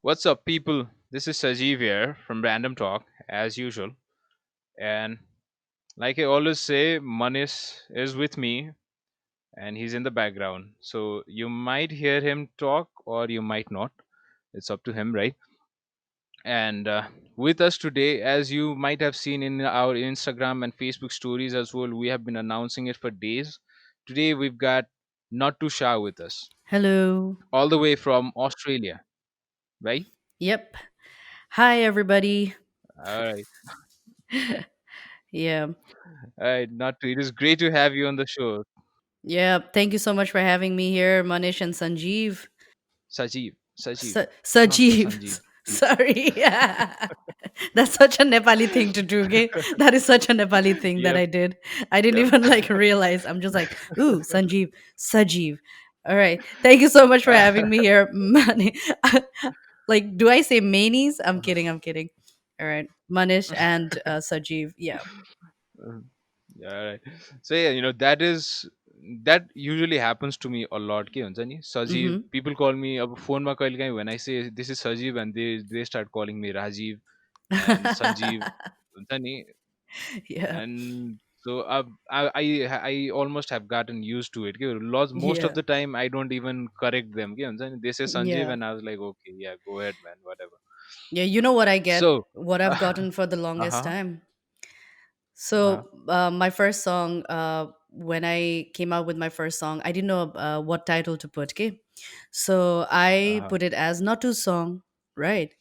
What's up, people? This is Sajeev here from Random Talk, as usual. And like I always say, Manis is with me and he's in the background. So you might hear him talk or you might not. It's up to him, right? And with us today, as you might have seen in our Instagram and Facebook stories as well, we have been announcing it for days. Today we've got Nattu Shah with us, Hello. all the way from Australia, right? Yep. Hi, everybody. All right. Yeah. All right, Nattu, it is great to have you on the show. Yeah. Thank you so much for having me here, Manish and Sanjeev. Sajeev, not to Sajeev. Sanjeev, please. Sorry. That's such a Nepali thing to do, okay? That is such a Nepali thing that Yep, I did. I didn't yep. even like realize. I'm just like, ooh, Sanjeev, Sajeev. All right. Thank you so much for having me here, Mani. Like, do I say Manies? I'm kidding. I'm kidding. All right. Manish and Sajeev. Yeah. Yeah, all right. So yeah, that usually happens to me a lot. के हुन्छ नि Sajeev, Mm-hmm. people call me अब phone मा कहिलेकाहीँ when I say this is Sajeev and they start calling me Rajiv and Sanjeev हुन्छ नि. Yeah. And so I almost have gotten used to it. के most of Yeah. the time I don't even correct them. के हुन्छ नि, they say Sanjeev Yeah. and I was like, okay, yeah, go ahead, man, whatever. Yeah. You know what I get? So, What I've gotten for the longest uh-huh, time. uh-huh, So, my first song, when I came out with my first song, I didn't know what title to put. Okay. So I uh-huh, put it as Not To Song, right?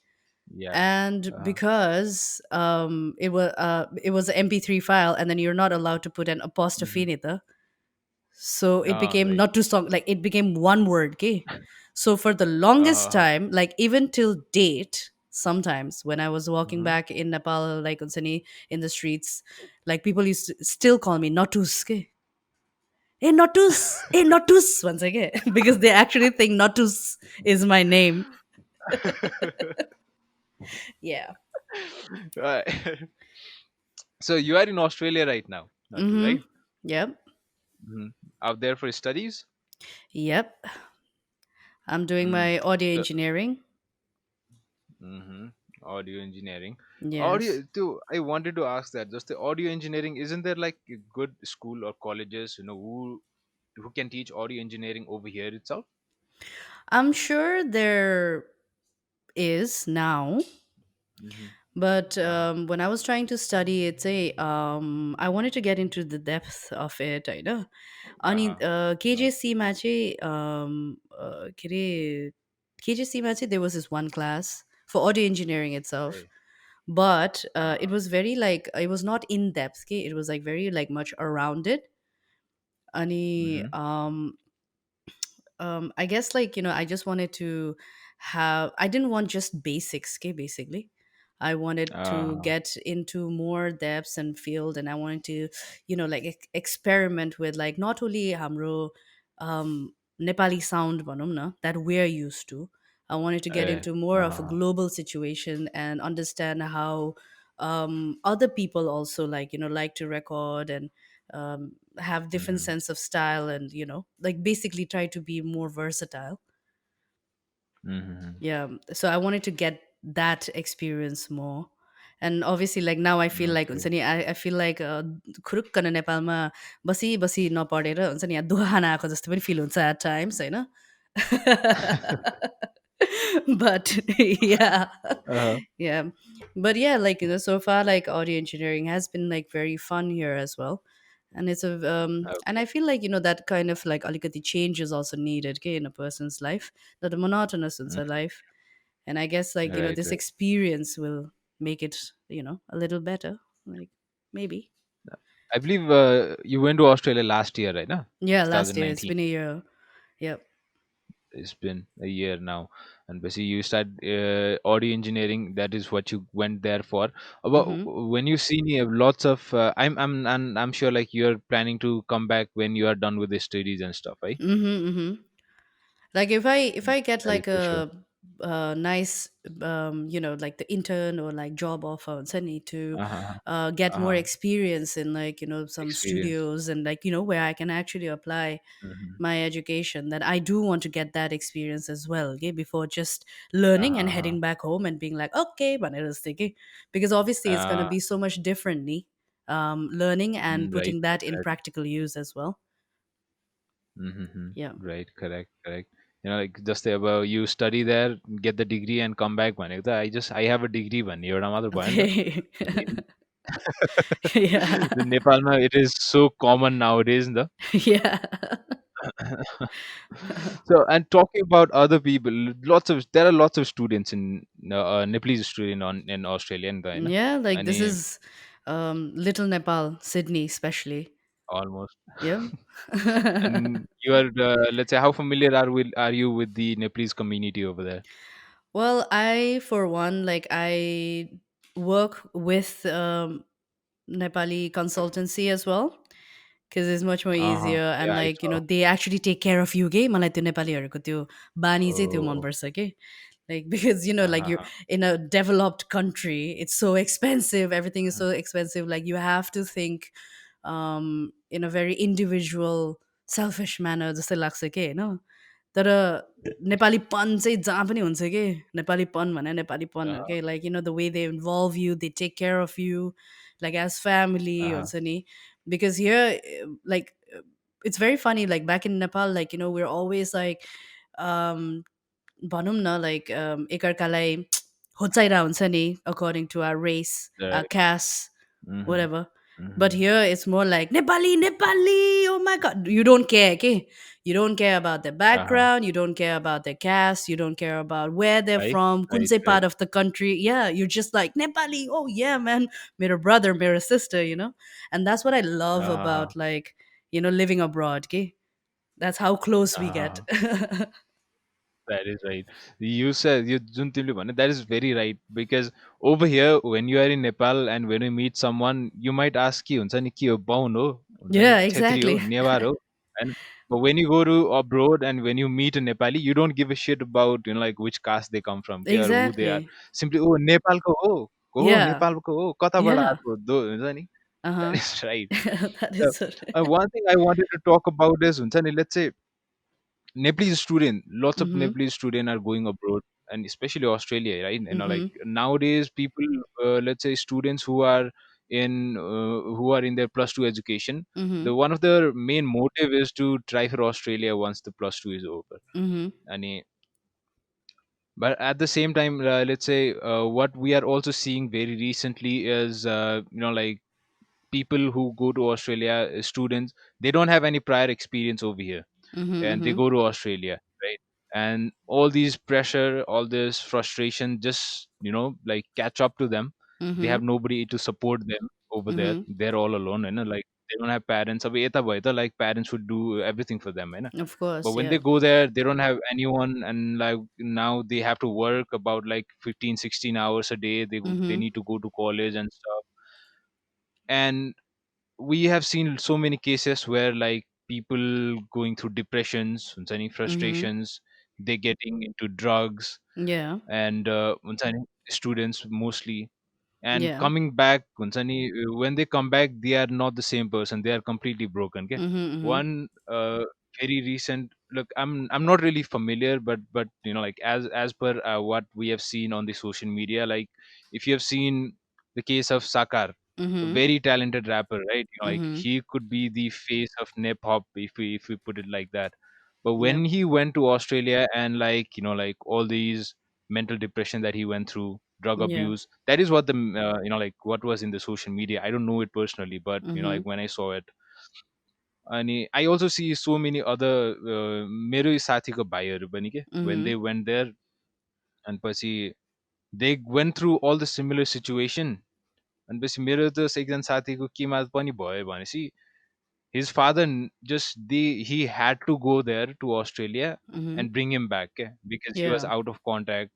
yeah, And uh-huh, because it was an MP3 file, and then you're not allowed to put an apostrophe mm-hmm. in it. So it Oh, became right, not too strong, like it became one word, okay? So for the longest uh-huh, time, like even till date, sometimes when I was walking mm-hmm. back in Nepal, like Unsani, in the streets, like people used to still call me Notus, okay? Hey Notus, once again, because they actually think Notus is my name. Yeah. Right. So you are in Australia right now, not to, Mm-hmm. right? Yep. Mm-hmm. Out there for studies. Yep. I'm doing Mm. my audio So, engineering. mm-hmm. Audio engineering. Yes. Audio. Too. I wanted to ask that. Just the audio engineering. Isn't there like a good school or colleges, who can teach audio engineering over here itself? I'm sure there is now. Mm-hmm. But Uh-huh. when I was trying to study it, say, I wanted to get into the depth of it, I know. अनि Uh-huh. केजेसीमा चाहिँ के अरे केजेसीमा चाहिँ there was this one class for audio engineering itself, Okay. but it Uh-huh. was very like it was not in depth, okay? It was like very like much around it. अनि Mm-hmm. I guess like I just wanted to have. I didn't want just basics, okay, basically. I wanted to Uh-huh. get into more depths and field, and I wanted to like experiment with like not only hamro Nepali sound bhanau na, that we're used to. I wanted to get into more of a Uh-huh. global situation and understand how other people also like like to record and have different Mm-hmm. sense of style, and like basically try to be more versatile. Mm-hmm. Yeah, so I wanted to get that experience more. And obviously like now I feel like हुन्छ Okay. नि I feel like खुरुक्क नेपालमा बसी बसी नपढेर हुन्छ नि यहाँ दुःख खान आएको जस्तो पनि फिल हुन्छ at times होइन. But yeah. Uh-huh. Yeah, but yeah, like so far like audio engineering has been like very fun here as well. And it's a and Okay. I feel like that kind of like alikati change is also needed, okay, in a person's life, that the monotonous in Mm. their life. And I guess like Right. this Right. experience will make it a little better, like maybe. I believe you went to Australia last year, right? No? Yeah, last year, it's 2019. been a year. Yep. It's been a year now, and basically you started audio engineering. That is what you went there for. About Mm-hmm. when you see lots of, I'm sure like you're planning to come back when you are done with the studies and stuff, right? Mm-hmm. Mm-hmm. Like if I get That is like for sure. nice, like the intern or like job offer suddenly to Uh-huh. get more Uh-huh. experience in, like, some Experience. studios, and like, where I can actually apply Mhm. my education, that I do want to get that experience as well, okay, before just learning and Uh-huh. heading back home and being like, okay, but it is thinking, because obviously it's going to Uh, be so much differently, learning and right, putting that in exactly. practical use as well. Mm-hmm. Yeah. Right, correct, correct. Like just about you study there, get the degree, and come back. One, I have a degree. One, you're another point. Okay. In Yeah. in Nepal, now it is so common nowadays. The Yeah. so, and talking about other people, there are lots of students in Nepalese student in Australia and the, Yeah, like this and is little Nepal, Sydney especially. almost. Yeah. And you are, let's say, how familiar are you with the Nepalese community over there? Well, I, for one, like, I work with Nepali consultancy as well, because it's much more Uh-huh. easier, Yeah, and I like, saw. they actually take care of you के मलाई त्यो नेपालीहरूको त्यो बानी चाहिँ त्यो Oh. मनपर्छ के, like, because like, you're Uh-huh. in a developed country, it's so expensive, everything is so expensive, like you have to think in a very individual selfish manner जस्तै लाग्छ के होइन, तर नेपालीपन चाहिँ जहाँ पनि हुन्छ कि, नेपालीपन भने नेपालीपन हो Uh-huh. कि, like, the way they involve you, they take care of you, like as family Uh-huh. हुन्छ नि, because here, like, it's very funny, like back in Nepal, like, we're always like, um भनौँ न, like, एकअर्कालाई होचाइरा हुन्छ नि, according to our race, our Right. caste, Mm-hmm. whatever. But Mm-hmm. here it's more like Nepali, Nepali. Oh my god, you don't care, okay? You don't care about their Uh-huh. background. You don't care about their caste. You don't care about where they're Right. from, Right. kunse Right. part of the country. Yeah, you're just like Nepali. Oh yeah, man, mirror brother, mirror sister. And that's what I love Uh-huh. about, like, living abroad. Okay, that's how close we get. Uh-huh. That is right. You said you जुन तिमीले भन्यो, that is very right, because over here when you are in Nepal and when you meet someone, you might ask कि हुन्छ नि के हो, बाहुन हो, हुन्छ नि Yeah, छेत्री हो, exactly. नेवार हो, and but when you go to abroad and when you meet a Nepali, you don't give a shit about like which caste they come from, के or who they are. Exactly. Simply, oh, नेपालको हो Yeah. नेपालको हो, कताबाट Yeah. आएको दो, हुन्छ नि. Uh That huh. is right. That Uh, is it. one thing I wanted to talk about is हुन्छ नि, let's say Nepalese student, lots of Mhm. Nepalese student are going abroad, and especially Australia, right? Like Mhm. nowadays, people, let's say students who are in their plus two education, Mhm. the one of their main motive is to try for Australia once the plus two is over. Mhm. And but at the same time, let's say what we are also seeing very recently is like people who go to Australia, students, they don't have any prior experience over here Mhm. and they Mhm. go to Australia, right? And all these pressure, all this frustration, just like catch up to them. They have Mhm. nobody to support them over there. Mhm. They're all alone, like they don't have parents. अब यता भयो त, like parents would do everything for them, Of but course, when they yeah. go there, they don't have anyone, and like now they have to work about like 15, 16 hours a day. They Mhm. need to go to college and stuff, and we have seen so many cases where like people going through depressions, any Mhm. frustrations, they getting into drugs, Yeah. and students mostly, and Yeah. coming back when they come back, they are not the same person, they are completely broken, okay? Mhm. Mhm. One very recent, look, I'm not really familiar, but like as per what we have seen on the social media, like if you have seen the case of Sakar, a Mhm. very talented rapper, right? Like Mhm. he could be the face of nip hop if we put it like that. But Yep. when he went to Australia and like like all these mental depression that he went through, drug Yeah. abuse, that is what the like what was in the social media. I don't know it personally, but like Mhm. when I saw it, and I also see so many other मेरो साथीको भाइहरू पनि के, when Mhm. they went there and पछि they went through all the similar situation, and पछि मेरो त एकजना साथीको केमा पनि भयो भनेपछि his father he had to go there to Australia Mhm. and bring him back क्या, because he was Yeah. out of contact.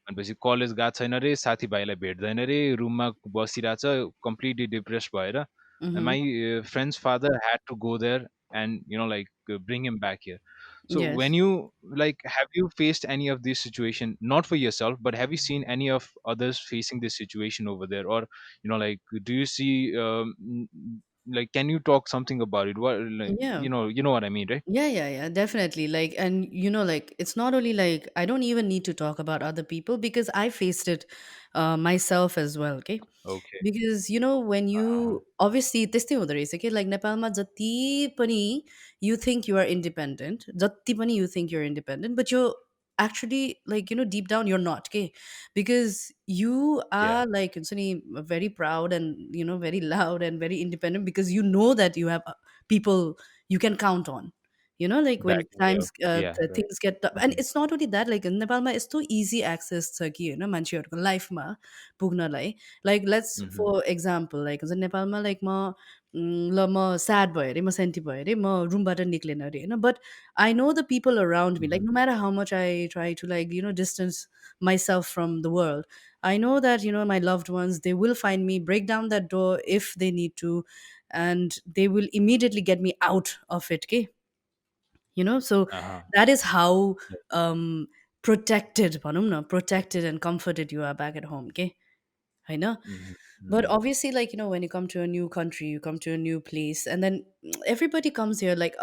भनेपछि कलेज गएको छैन रे, साथीभाइलाई भेट्दैन रे, रुममा बसिरहेछ कम्प्लिटली डिप्रेस भएर, Mhm. My friend's father had to go there and like bring him back here. So when Yes. you like, have you faced any of this situation, not for yourself, but have you seen any of others facing this situation over there? Or, like, do you see, like, can you talk something about it? What, like, Yeah. you know what I mean, right? Yeah, yeah, yeah, definitely. Like, and like, it's not only like I don't even need to talk about other people because I faced it myself as well. Okay. Okay. Because when Uh-huh. you obviously त्यस्तै हुँदो रहेछ कि like नेपालमा जति पनि you think you are independent, जति पनि you think you're independent, but you're actually like deep down you're not, okay? Because you Yeah. are like हुन्छ नि very proud and very loud and very independent because you know that you have people you can count on. Like when Backing you times up. Yeah. Right. things get tough, and Hmm. it's not only that, like in नेपालमा यस्तो easy access छ कि मान्छेहरूको लाइफमा पुग्नलाई. Like let's Hmm. for example like हुन्छ नेपालमा like ल म स्याड भयो अरे, म सेन्टी भयो अरे, म रुमबाट निक्लेन अरे होइन, but I know the people around me, like Hmm. No matter how much I try to like distance myself from the world. I know that my loved ones, they will find me, break down that door if they need to, and they will immediately get me out of it, okay? So Uh-huh. that is how um protected भनौँ न, protected and comforted you are back at home, okay? होइन? Hmm. But Hmm. obviously, like, when you come to a new country, you come to a new place, and then everybody comes here, like,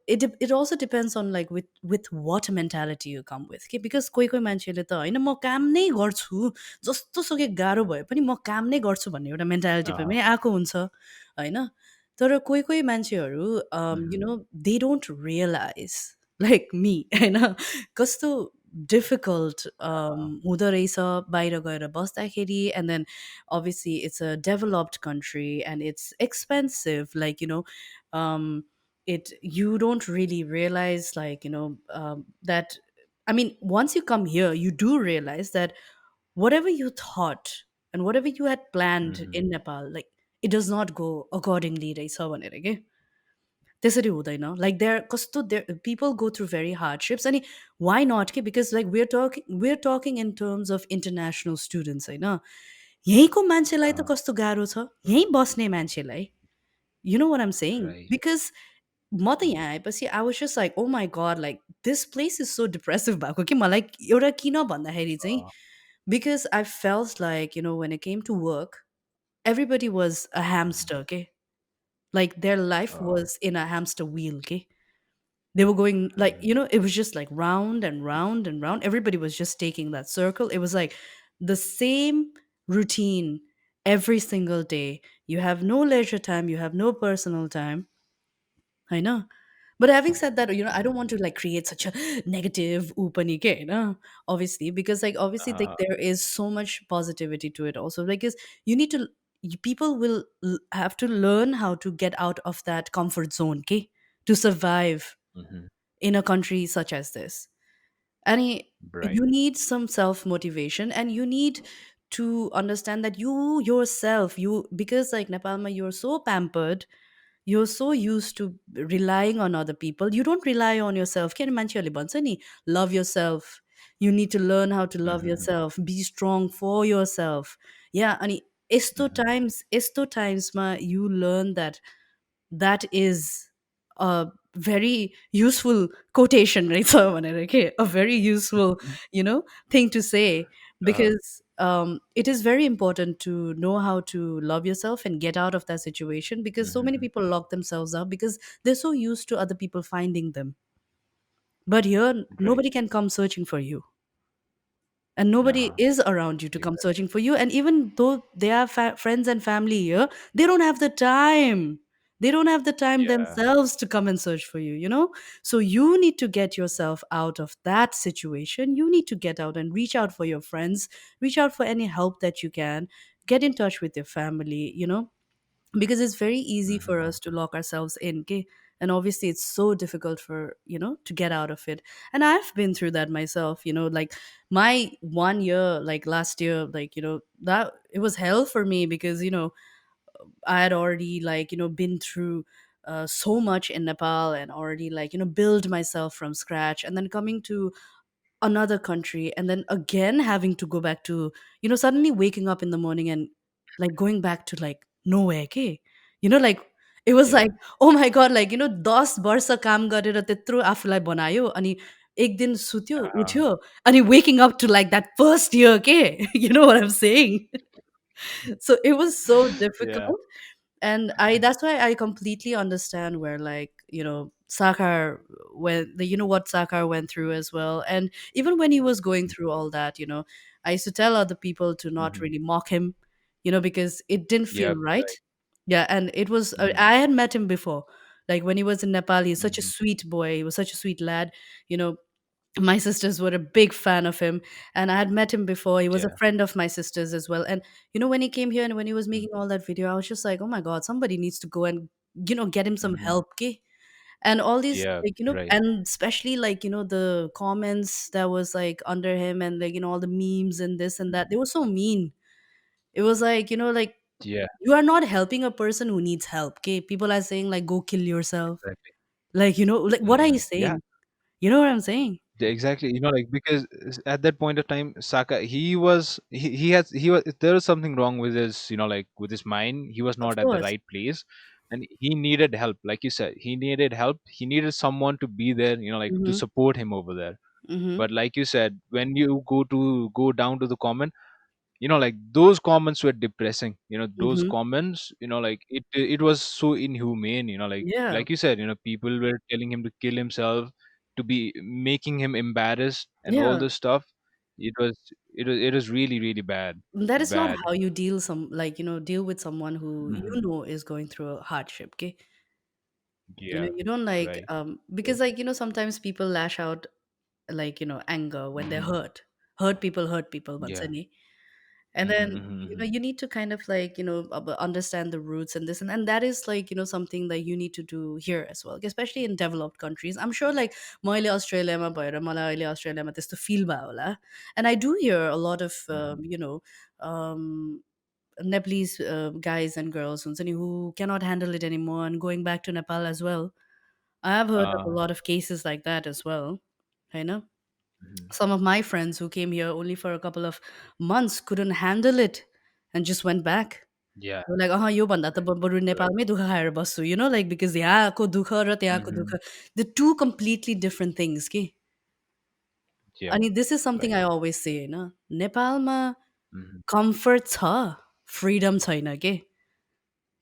it also depends on, like, with what mentality you come with. Okay? Because कोही कोही मान्छेले त होइन म काम नै गर्छु, जस्तो सुकै गाह्रो भए पनि म काम नै गर्छु भन्ने एउटा मेन्टालिटी Uh-huh. पनि आएको हुन्छ, होइन? तर कोही कोही मान्छेहरू Hmm. They don't realise like me होइन कस्तो डिफिकल्ट Uh-huh. हुँदो रहेछ बाहिर गएर बस्दाखेरि. And then obviously it's a developed country and it's expensive, like it you don't really realize, like that, I mean, once you come here you do realize that whatever you thought and whatever you had planned Hmm. in Nepal, like it does not go accordingly रहेछ भनेर के त्यसरी हुँदैन. Like there कस्तो there people go through very hardships, अनि why not के because like we're talking in terms of international students होइन. यहीँको मान्छेलाई त Uh-huh. कस्तो गाह्रो छ यहीँ बस्ने मान्छेलाई. You know what I'm saying? Right. Because म त यहाँ आएपछि I was just like, oh my god, like this place is so depressive भएको कि मलाई एउटा किन भन्दाखेरि चाहिँ Uh, because I felt like when it came to work everybody was a hamster, mhm. okay? Like their life Uh, was in a hamster wheel, okay? They were going like, mhm. it was just like round and round and round. Everybody was just taking that circle. It was like the same routine every single day. You have no leisure time, you have no personal time. I know. But having said that, I don't want to like create such a negative upani ke, obviously, because like obviously like Uh, there is so much positivity to it also. Because you need to people will have to learn how to get out of that comfort zone, okay? To survive mhm. in a country such as this. And Right. you need some self motivation, and you need to understand that you yourself, because like Nepalma, you're so pampered, you're so used to relying on other people, you don't rely on yourself. Can मान्छेहरूले भन्छ नि, love yourself, you need to learn how to love Mhm. yourself, be strong for yourself. Yeah, अनि Mhm. यस्तो timesमा you learn that that is a very useful quotation right so भनेर के, a very useful thing to say. Uh, Because it is very important to know how to love yourself and get out of that situation, because so many mhm. people lock themselves up because they're so used to other people finding them. But here Right. nobody can come searching for you, and nobody Uh-huh. is around you to come Exactly. searching for you. And even though they are friends and family here, they don't have the time, they don't have the time Yeah. themselves to come and search for you. So you need to get yourself out of that situation, you need to get out and reach out for your friends, reach out for any help that you can, get in touch with your family. Because it's very easy for Mhm. us to lock ourselves in, okay? And obviously it's so difficult for to get out of it. And I've been through that myself, like my 1 year, like last year, like that it was hell for me, because I had already, like been through so much in Nepal, and already, like build myself from scratch, and then coming to another country, and then again having to go back to suddenly waking up in the morning and like going back to like nowhere, okay? Like It was Yeah. like, oh my god, like 10 वर्ष काम गरेर त्यत्रो आफूलाई बनायो अनि एक दिन सुत्यो Uh-huh. उठ्यो अनि waking up to like that first year के you know what I'm saying. So it was so Yeah. difficult. And I that's why I completely understand where, like, Sakar went, what Sakar went through as well. And even when he was going through all that, I used to tell other people to not Mhm. really mock him, because it didn't feel Yep. right. Right. Yeah, and it was Mhm. I had met him before, like when he was in Nepal. He's such a Mhm. sweet boy, he was such a sweet lad. you know my sisters were a big fan of him, and I had met him before. He was a Yeah. friend of my sisters as well. And when he came here and when he was Mhm. making all that video, I was just like, oh my god, somebody needs to go and get him some Mhm. help, okay? And all these, Yeah. like, Right. and especially, like, the comments that was like under him, and like, all the memes and this and that, they were so mean. It was like, like, Yeah. you are not helping a person who needs help, okay? People are saying like, go kill yourself. Exactly. Like, like, what are you Mhm. Yeah. saying? You know what I'm saying? Yeah, exactly. Like because at that point of time, Saka, he was there was something wrong with his, like with his mind. He was Of not at the course. right place, and he needed help. Like you said, he needed help. He needed someone to be there, like to Mhm. support him over there. Mhm. But like you said, when you go down to the comment, like those comments were depressing. Those Mhm. comments, like it was so inhumane. Yeah. Like you said, people were telling him to kill himself, to be making him embarrassed and all Yeah. this stuff. It was really really bad. That is not Bad. how you deal with someone who Hmm. is going through a hardship, okay? Yeah. You don't like Right. because, Right. like, sometimes people lash out, like, anger when they're Hmm. hurt. Hurt people, but Yeah. and Hmm. then Hmm. you need to kind of, like, understand the roots and this, and that is, like, something that you need to do here as well, especially in developed countries. I'm sure, like, मैले अस्ट्रेलियामा भएर मलाई अहिले अस्ट्रेलियामा त्यस्तो fill भयो होला. And I do hear a lot of Hmm. um, Nepalese guys and girls हुन्छ नि, who cannot handle it anymore and going back to Nepal as well. I have heard of a uh, lot of cases like that as well. I know mhm. some of my friends who came here only for a couple of months couldn't handle it and just went back. Yeah. They were like, यो भन्दा त Right. बरु Right. नेपालमै दुःख खाएर बस्छु, like, because यहाँको दुःख र त्यहाँको Hmm. दुःख, the two completely different things के. Yep. अनि this is something Right. I always say, नेपालमा Hmm. कम्फर्ट छ, फ्रिडम छैन के.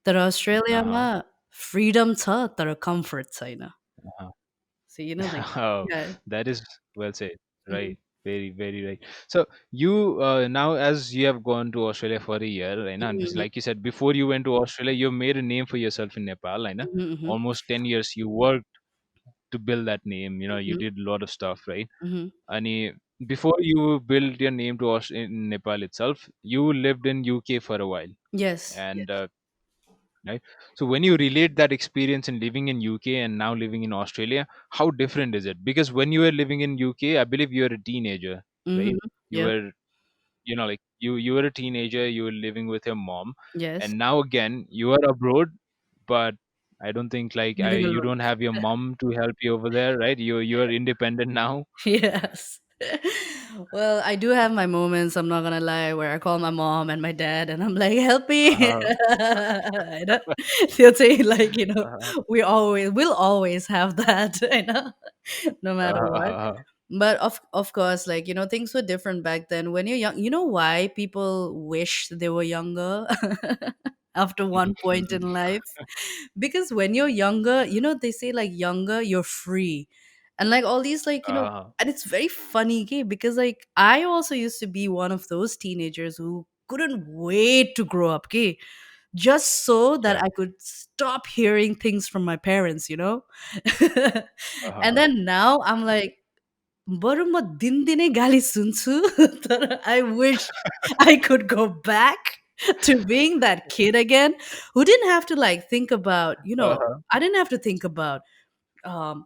तर अस्ट्रेलियामा Uh-huh. फ्रिडम छ तर कम्फर्ट छैन. Uh-huh. So, like, Oh, yeah. that is well said. Mhm. Right. Very, very right. So you now, as you have gone to Australia for a year, right? And Mhm, like you said, before you went to Australia, you made a name for yourself in Nepal, right? mhm, mhm, Almost 10 years you worked to build that name. You mhm, did a lot of stuff, right? mhm. And before you built your name to in Nepal itself, you lived in UK for a while, Yes, and yes. right. So when you relate that experience in living in UK and now living in Australia, how different is it? Because when you were living in UK, I believe you were a teenager, Mhm. right? You Yep. were, like you were a teenager, you were living with your mom, Yes. and now again you are abroad, but I don't think like Living you alone. don't have your mom to help you over there, right? You are independent now. Yes. Well, I do have my moments, I'm not gonna lie, where I call my mom and my dad and I'm like, help me. Uh, I know. They'll say, like, uh, we'll always have that, no matter what. uh, But of course, like, things were different back then. When you're young, you know why people wish they were younger after one point in life? Because when you're younger, they say, like, younger you're free, and like all these, like, uh, and it's very funny, okay? Because, like, I also used to be one of those teenagers who couldn't wait to grow up, okay, just so that yeah. I could stop hearing things from my parents. And Uh, then now I'm like, बरु म दिनदिनै गाली सुन्छु तर I wish I could go back to being that kid again, who didn't have to, like, think about, uh, I didn't have to think about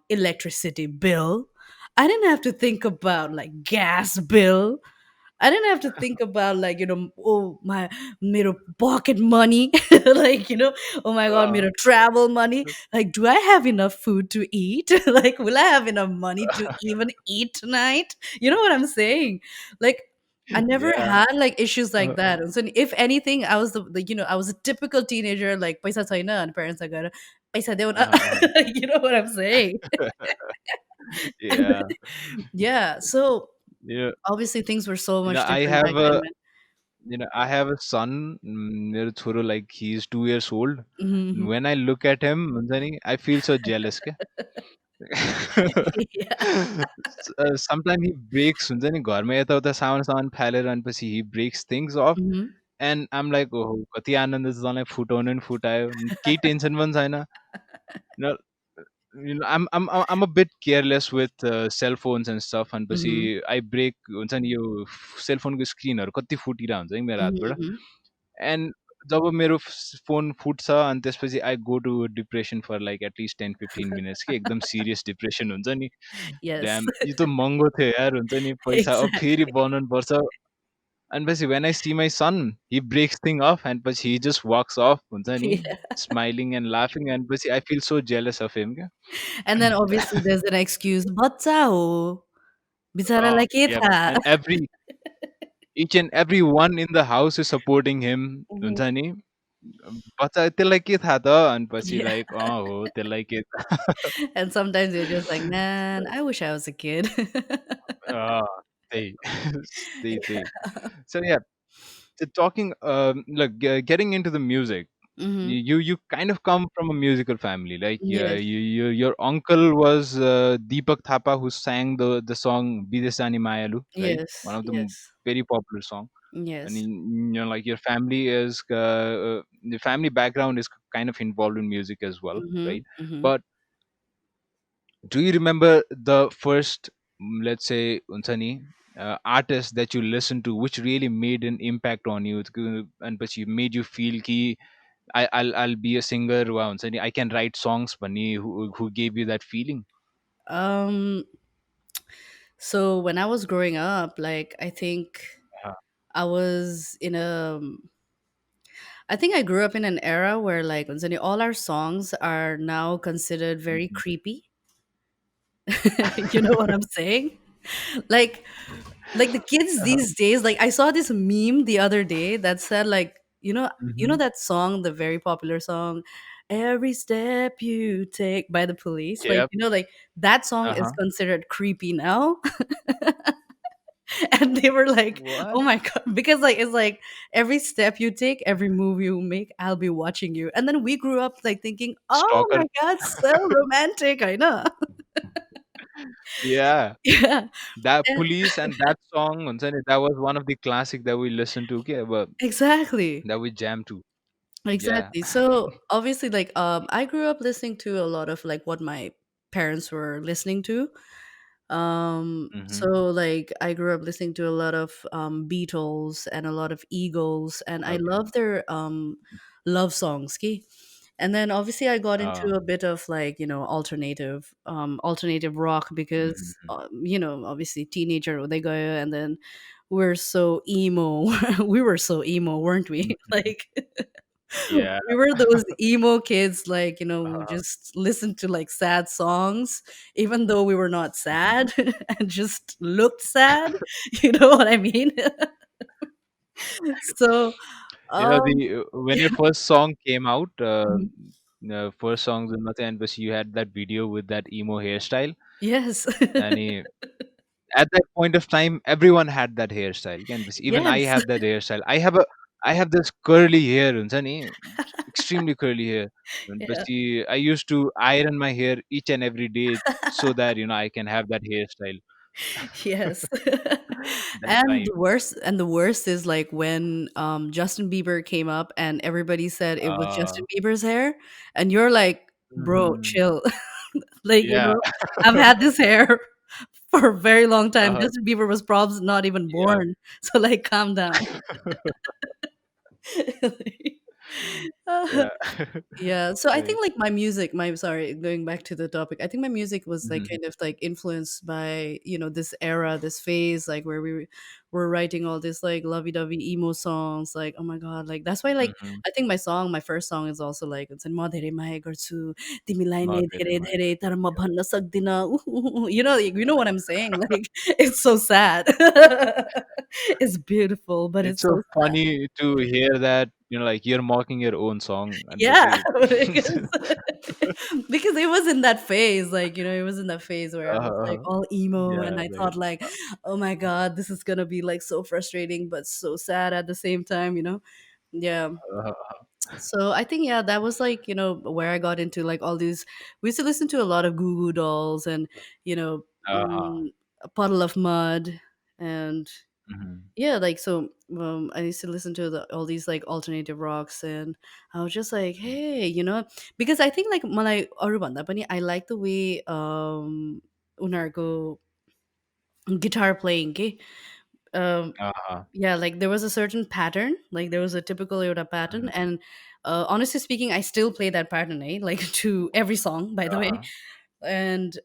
electricity bill. I didn't have to think about, like, gas bill. I didn't have to think about, like, oh my, मेरो pocket money, like, oh my god, uh, मेरो travel money. Like, do I have enough food to eat? Like, will I have enough money to even eat tonight? You know what I'm saying? Like, I never Yeah. had like issues like Uh, that. So if anything, I was I was a typical teenager, like paisa छैन and parents are gonna paisa देऊ न. uh, You know what I'm saying? And yeah. yeah, so Yeah. obviously things were so You know, much I different have back then, a man. I have a son, मेरो छोरो, like he's 2 years old. Mhm. When I look at him, हुन्छ नि, I feel so jealous. क्या? Yeah. Sometimes he breaks, हुन्छ नि, घरमा यताउता सामान सामान Faleiro अनपछि he breaks things off, Mhm. and I'm like, oh, कति आनन्द छ, तँलाई फुटाउनु नि फुटायो, केही टेन्सन पनि छैन. You know, I'm a bit careless with cell phones and stuff, and Mhm. पछि I break, हुन्छ नि, यो सेल फोनको स्क्रिनहरू कति फुटिरहेको हुन्छ कि मेरो Mhm, हातबाट. mhm. एन्ड जब मेरो फोन फुट्छ अनि त्यसपछि I go to depression for like at least 10-15 minutes, कि एकदम सिरियस डिप्रेसन हुन्छ नि. Yes. ड्याम, यो त महँगो थियो यार, हुन्छ नि, पैसा अब फेरि Exactly. बनाउनु पर्छ. अनि पछि when I see my son, he breaks thing off and पछि ही जस्ट वाक्स अफ, हुन्छ नि, Yeah. स्माइलिङ एन्ड लाफिङ, एन्ड पछि I feel so jealous of him क्या. And then obviously there's an excuse, "बच्चा हो, बेचारालाई के Yeah, थाहा?" and each and every one in the house is supporting him, Mhm. हुन्छ नि. बच्चा त्यसलाई के थाहा त, अनि पछि Yeah. लाइक हो त्यसलाई के And sometimes you're just like, "Man, I wish I was a kid." अँ, त्यही. त्यही. So yeah, so talking, look, getting into the music, Mhm. you kind of come from a musical family. Like, yeah, Yes. your uncle was Deepak Thapa, who sang the song Bidesani Mayalu, right? One Yes. of the Yes. very popular song. And Yes. like your family is the family background is kind of involved in music as well, Mhm. right? Mhm. But do you remember the first, let's say, unsani, artist that you listened to, which really made an impact on you, and but you made you feel ki I'll be a singer, wow, unsani, I can write songs, bunny, who gave you that feeling? Um, so when I was growing up, like I think Uh, I was in a I think I grew up in an era where like all our songs are now considered very mhm. creepy. You know what I'm saying? Like like the kids Uh-huh. these days, like I saw this meme the other day that said like, you know Mhm. that song, the very popular song, Every Step You Take by the Police, like Yep. like that song is Uh-huh. considered creepy now. And they were like, What? "Oh my god," because like it's like every step you take, every move you make, I'll be watching you. And then we grew up like thinking, "Oh Stalker. my god, so romantic." I know. Yeah. Yeah. That And police and that song, unsani, that was one of the classic that we listened to, okay, but exactly. that we jam to. Yeah. Exactly. So obviously, like, I grew up listening to a lot of like what my parents were listening to. Mhm. So like I grew up listening to a lot of Beatles and a lot of Eagles, and I Okay. love their love songs. Ki. And then obviously I got Uh, into a bit of like alternative rock because mhm. obviously teenager they go, and then we're so emo. We were so emo, weren't we? Mhm. Like Yeah. we were those emo kids, like, who Uh, just listened to like sad songs, even though we were not mhm. sad and just looked sad. You know what I mean? So, um, The when your yeah, first song came out, mhm. first songs in Mate, and you had that video with that emo hairstyle, Yes. and at that point of time, everyone had that hairstyle. And even I Yes. have that hairstyle. I have this curly hair, हुन्छ नि, extremely curly hair. And Yeah. I used to iron my hair each and every day so that I can have that hairstyle Yes. that And time. the worst is like when Justin Bieber came up and everybody said it was Uh, Justin Bieber's hair, and you're like, "Bro, mhm. chill." Like, Yeah. I've had this hair for a very long time. Uh, Justin Bieber was probably not even yeah. born. So like calm down. Yeah. Yeah, so I Right. think like my music, my sorry, going back to the topic, I think my music was like Mhm, kind of like influenced by, this era, this phase, like where we were writing all this like lovey-dovey emo songs, like oh my god, like that's why like mhm. I think my first song is also like it's म धेरै माया गर्छु तिमीलाई नै Madhuri धेरै Maya. धेरै तर म भन्न सक्दिन you know what I'm saying, like it's so sad. It's beautiful, but It's it's so so sad. funny to hear that, like you're mocking your own song and Yeah, પછી because because it was in that phase, like, it was in that phase where I was like uh, all emo yeah, and I right. thought like, oh my God, this is gonna be like so frustrating but so sad at the same time. Yeah. Uh, So I think yeah, that was like, where I got into like all these we used to listen to a lot of Goo Goo Dolls and, you know, uh, a puddle of mud and mhm, yeah, like so I used to listen to all these like alternative rocks and I was just like, hey, because I think like मलाई अरू भन्दा पनि I like the way उनीहरूको guitar playing के uh, yeah, like there was a certain pattern, like there was a typical Yoda pattern, mhm, and honestly speaking, I still play that pattern, like to every song, by the way. uh, And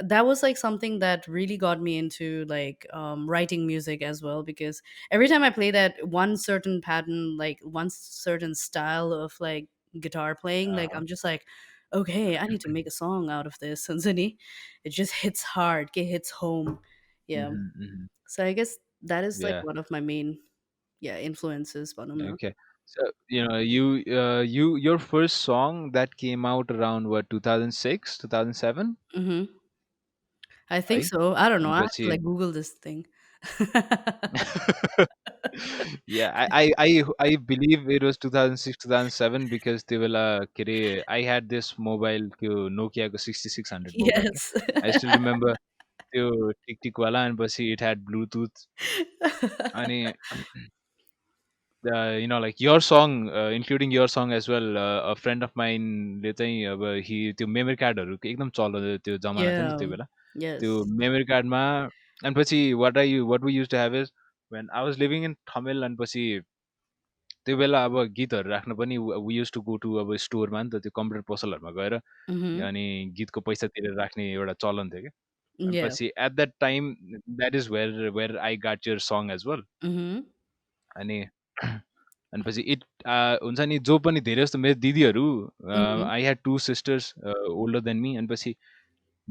that was like something that really got me into like writing music as well, because every time I play that one certain pattern, like one certain style of like guitar playing, like uh, I'm just like, okay, I need to make a song out of this. And then it just hits hard, it hits home. Yeah. mhm, mhm. So I guess that is like Yeah. one of my main, yeah, influences. But I'm not. Okay. So, your first song that came out around what, 2006, 2007, Hmm. I think right? so. I don't know. And I have to પછી like Google this thing. yeah, I believe it was 2006, 2007 because they will I had this mobile त्यो Nokia 6600 mobile के. Yes. I still remember त्यो टिक टिक वाला and पछि it had Bluetooth अनि like your song, including your song as well, a friend of mine ले चाहिँ अब त्यो मेमोरी कार्डहरू एकदम चल्दो त्यो जमाना थियो नि त Yeah. त्यो बेला त्यो Yes. मेमोरी कार्डमा अनि पछि what we used to have is when I was living in Thamel अनि पछि त्यो बेला अब गीतहरू राख्न पनि we use to go to अब स्टोरमा नि त त्यो कम्प्युटर पसलहरूमा गएर Mm-hmm. अनि गीतको पैसा तिरेर राख्ने एउटा चलन थियो क्या अनि Yeah. पछि at that time that is where I got your song as well Mm-hmm. अनि अनि पछि हुन्छ नि जो पनि धेरै जस्तो मेरो दिदीहरू Mm-hmm. I had two sisters older than me अनि पछि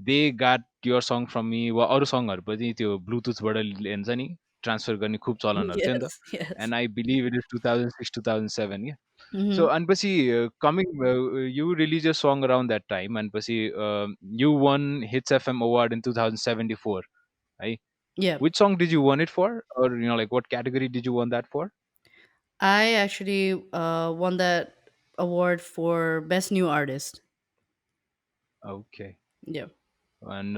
दे गाट योर सङ फ्रम मी वा अरू सङहरू पनि त्यो ब्लुटुथबाट हुन्छ नि ट्रान्सफर गर्ने खुब चलनहरू थियो नि त Yes. Yes. And I believe it is 2006 2007 क्या सो Mm-hmm. अनि पछि कमिङ यु रिलिज अ सङ अराउन्ड द्याट टाइम अनि पछि you won Hits FM award in 2074 है Yeah. Which song did you won it for or like what category did you won that for I actually won that award for best new artist. Okay Yeah. and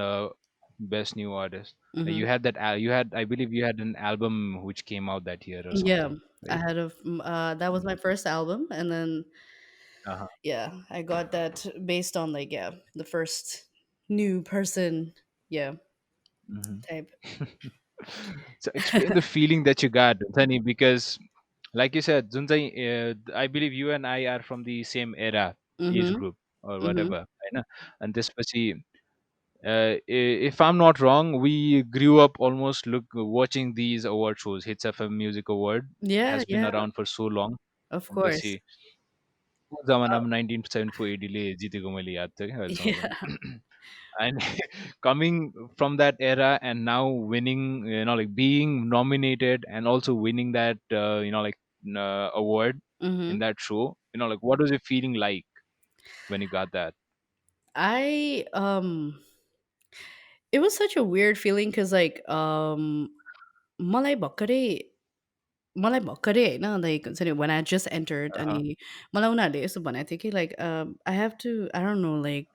best new artist. Mm-hmm. You had you had, I believe, you had an album which came out that year or Yeah. something, I right? had that was Mhm. my first album, and then Uh-huh. yeah, I got that based on like yeah the first new person, yeah, Mhm. type. So explain the feeling that you got, Sunny, because like you said, I believe you and I are from the same era, age Mhm. group or Mhm. whatever, right? And this if I'm not wrong, we grew up almost look watching these award shows. Hits FM Music Award Yeah, has been yeah, around for so long. of And course. पछि त्यो जमानामा 1974 एडीले जितेको मैले याद थियो क्या अहिलेसम्म Yeah. पनि and coming from that era and now winning, like being nominated and also winning that like award in Mhm. that show, like what was your feeling like when you got that? I it was such a weird feeling cuz like मलाई भर्खरै मलाई भर्खरै होइन like हुन्छ नि when I just entered अनि Uh-huh. मलाई उनीहरूले यस्तो भनेको थियो कि like I have to I don't know like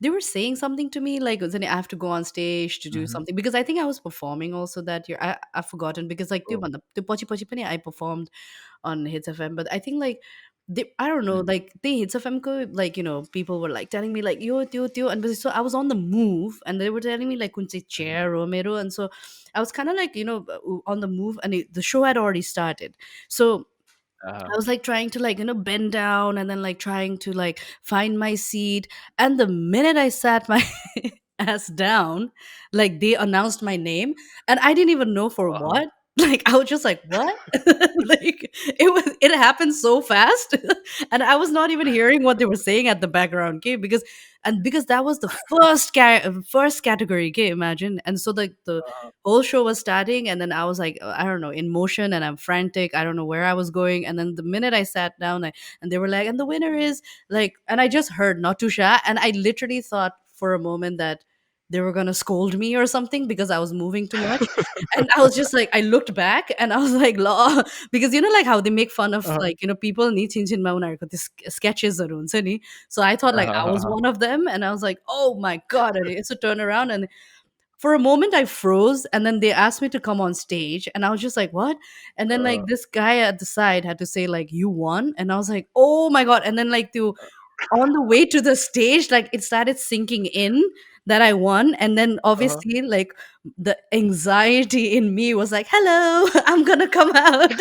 they were saying something to me like I have to go on stage to do Mm-hmm. something because I think I was performing also that year. I've forgotten because like Oh. त्यो पछि पछि पनि I performed on Hits FM. But I think like I don't know, Mm-hmm. like the Hits FM ko, like people were like telling me like yo, and so I was on the move and they were telling me like kunchi chair romero, and so I was kind of like on the move and the show had already started. So Uh-huh. I was like trying to like, bend down and then like trying to like find my seat. And the minute I sat my ass down, like they announced my name and I didn't even know for Uh-huh. what. Like I was just like, what? Like it happened so fast. And I was not even hearing what they were saying at the background, okay? Because that was the first category, okay, imagine. And so like the Uh-huh. whole show was starting and then I was like, I don't know, in motion and I'm frantic, I don't know where I was going. And then the minute I sat down, and they were like, and the winner is like, and I just heard Nattu Shah, and I literally thought for a moment that they were gonna scold me or something because I was moving too much. And I was just like, I looked back and I was like, law, because like how they make fun of Uh-huh. like people need chin these sketches or ni. So I thought like I was Uh-huh. one of them, and I was like, oh my god, and it's a turnaround. And for a moment I froze, and then they asked me to come on stage and I was just like, what? And then like Uh-huh. this guy at the side had to say like, you won. And I was like, oh my god. And then like to on the way to the stage, like it started sinking in that I won. And then Uh-huh. obviously like the anxiety in me was like, hello, I'm gonna come out.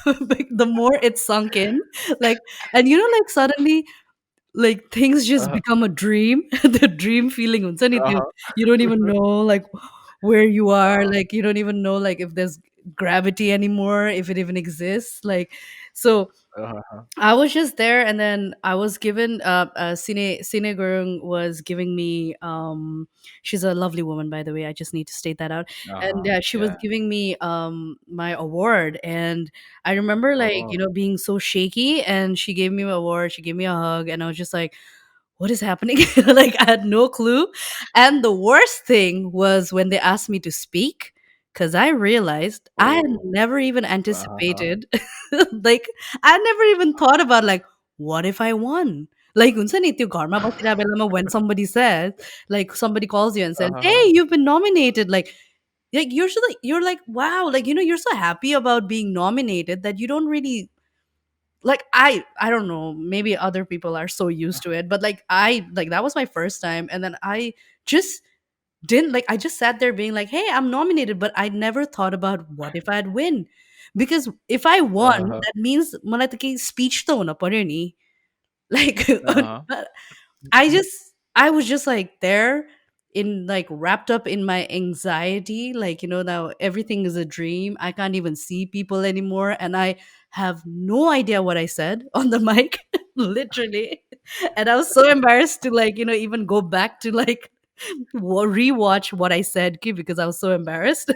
Like, the more it sunk in, like, and like suddenly like things just Uh-huh. become a dream. The dream feeling huncha ni त्यो, Uh-huh. you don't even know like where you are, Uh-huh. like you don't even know like if there's gravity anymore, if it even exists, like. So Uh-huh. I was just there, and then I was given Sine Gurung was giving me she's a lovely woman, by the way. I just need to state that out. And Uh-huh. she was Yeah. giving me my award, and I remember like Oh. being so shaky, and she gave me my award, she gave me a hug, and I was just like, what is happening? Like I had no clue. And the worst thing was when they asked me to speak, because I realized I had Oh. never even Uh-huh. anticipated, like I never even thought about like, what if I won? Like हुन्छ नि त्यो घरमा बसिरहेको बेलामा when somebody says, like somebody calls you and says, hey, Uh-huh. you've been nominated, like you're like wow, like you're so happy about being nominated that you don't really like I don't know, maybe other people are so used to it, but like I like that was my first time, and then I just didn't like, I just sat there being like, hey, I'm nominated, but I never thought about what if I'd win, because if I won, Uh-huh. that means मलाई त केही speech त हुन पर्यो नि, like. Uh-huh. I was just like there in like wrapped up in my anxiety, like now everything is a dream, I can't even see people anymore, and I have no idea what I said on the mic. Literally. And I was so embarrassed to like even go back to like rewatch what I said, because I was so embarrassed.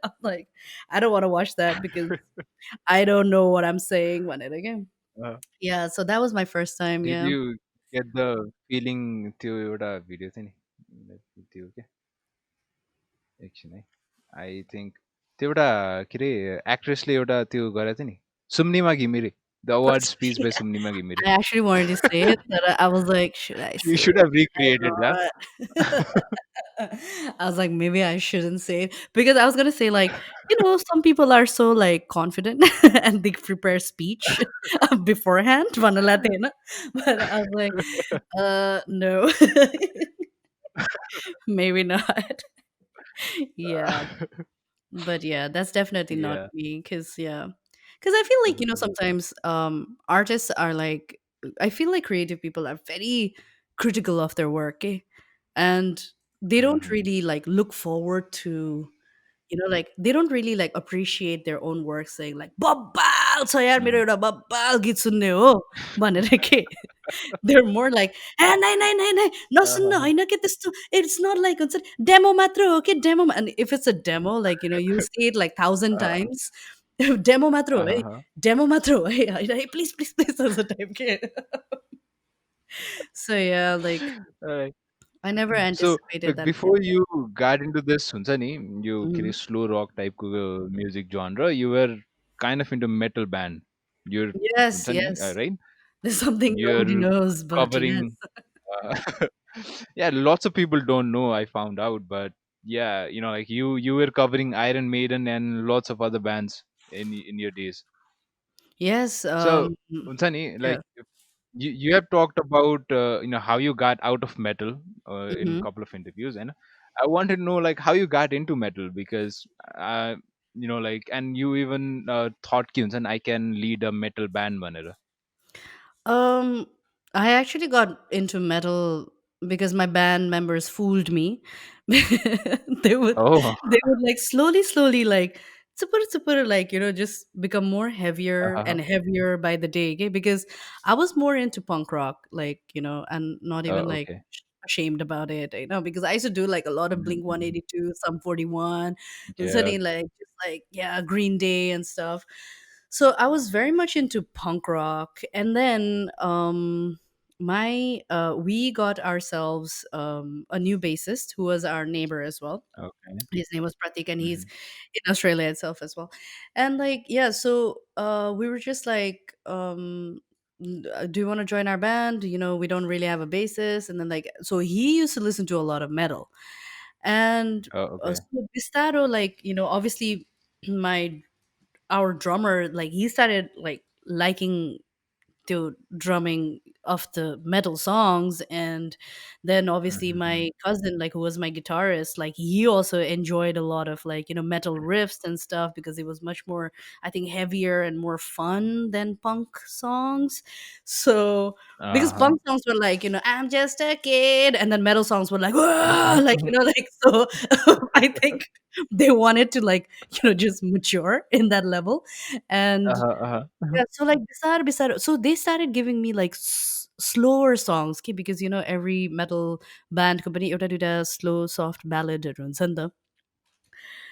I'm like, I don't want to watch that because I don't know what I'm saying when it again. Uh, Yeah, so that was my first time, did yeah. you get the feeling त्यो एउटा video थियो नि त्यो के एकछिन है I think त्यो एउटा के अरे एक्ट्रेसले एउटा त्यो गरेको थियो नि Sumnima Ghimire the award speech by Sumnima Ghimire I actually wanted to say it, but I was like, should I you say should it? have recreated that I don't. I was like, maybe I shouldn't say it, because I was gonna say like, some people are so like confident and they prepare speech beforehand, Mana Latina. But I was like, no, maybe not. Yeah. But yeah, that's definitely not yeah. me, cuz yeah. Cuz I feel like, Mhm. sometimes artists are like, I feel like creative people are very critical of their work, eh? And they don't Mhm. really like look forward to, like they don't really like appreciate their own work, saying like बब्बाल छ यार, मेरो Mhm. एउटा बब्बाल गीत सुन्ने हो भनेर के. They're more like, "Eh, नाइ नाइ नाइ नाइ नसुन्न Uh-huh. होइन के त्यस्तो, it's not like हुन्छ डेमो मात्र हो के demo." And if it's a demo, like you say it like 1,000 Uh, times, demo मात्र हो है, uh-huh. डेमो मात्र हो है, होइन है, प्लिज प्लिज प्लिज त्यस्तो टाइप के. So yeah, like Alright. I never So, anticipated like that. Yeah. before you got into this हुन्छ नि यो के अरे Mhm. स्लो रक टाइपको music genre, you were kind of into metal band. You're Yes, हुन्छ नि yes. right? There's something nobody You're knows, but yes. covering uh, yeah, lots of people don't know, I found out, but yeah, like you were covering Iron Maiden and lots of other bands in your days. Yes, So, हुन्छ नि yeah. like you have talked about how you got out of metal in a Mhm. couple of interviews, and I want to know like how you got into metal because like, and you even thought tunes and I can lead a metal band manera. Um, I actually got into metal because my band members fooled me. they would Oh. they would like slowly like like just become more heavier Uh-huh. and heavier by the day, okay? Because I was more into punk rock, like, and not even Oh, like okay. ashamed about it, because I used to do like a lot of Mhm, Blink mhm. 182, some 41, Yeah. listening like just like yeah, Green Day and stuff. So I was very much into punk rock, and then my we got ourselves a new bassist who was our neighbor as well. Okay. His name was Pratik, and he's Mhm. in Australia itself as well. And like yeah, so we were just like do you want to join our band? We don't really have a bassist. And then like so he used to listen to a lot of metal. And Oh, okay. so Bistaro, like obviously my our drummer, like he started like liking the drumming of the metal songs. And then obviously Mhm, mhm. my cousin, like who was my guitarist, like he also enjoyed a lot of like metal riffs and stuff, because it was much more, I think, heavier and more fun than punk songs. So because Uh-huh. punk songs were like I'm just a kid, and then metal songs were like "Whoa," like like so I think they wanted to like just mature in that level. And Uh-huh, uh-huh. yeah, so like Bisar, so they started giving me like slower songs, okay, because every metal band company एउटा दुइटा slow soft balladहरू हुन्छ नि त.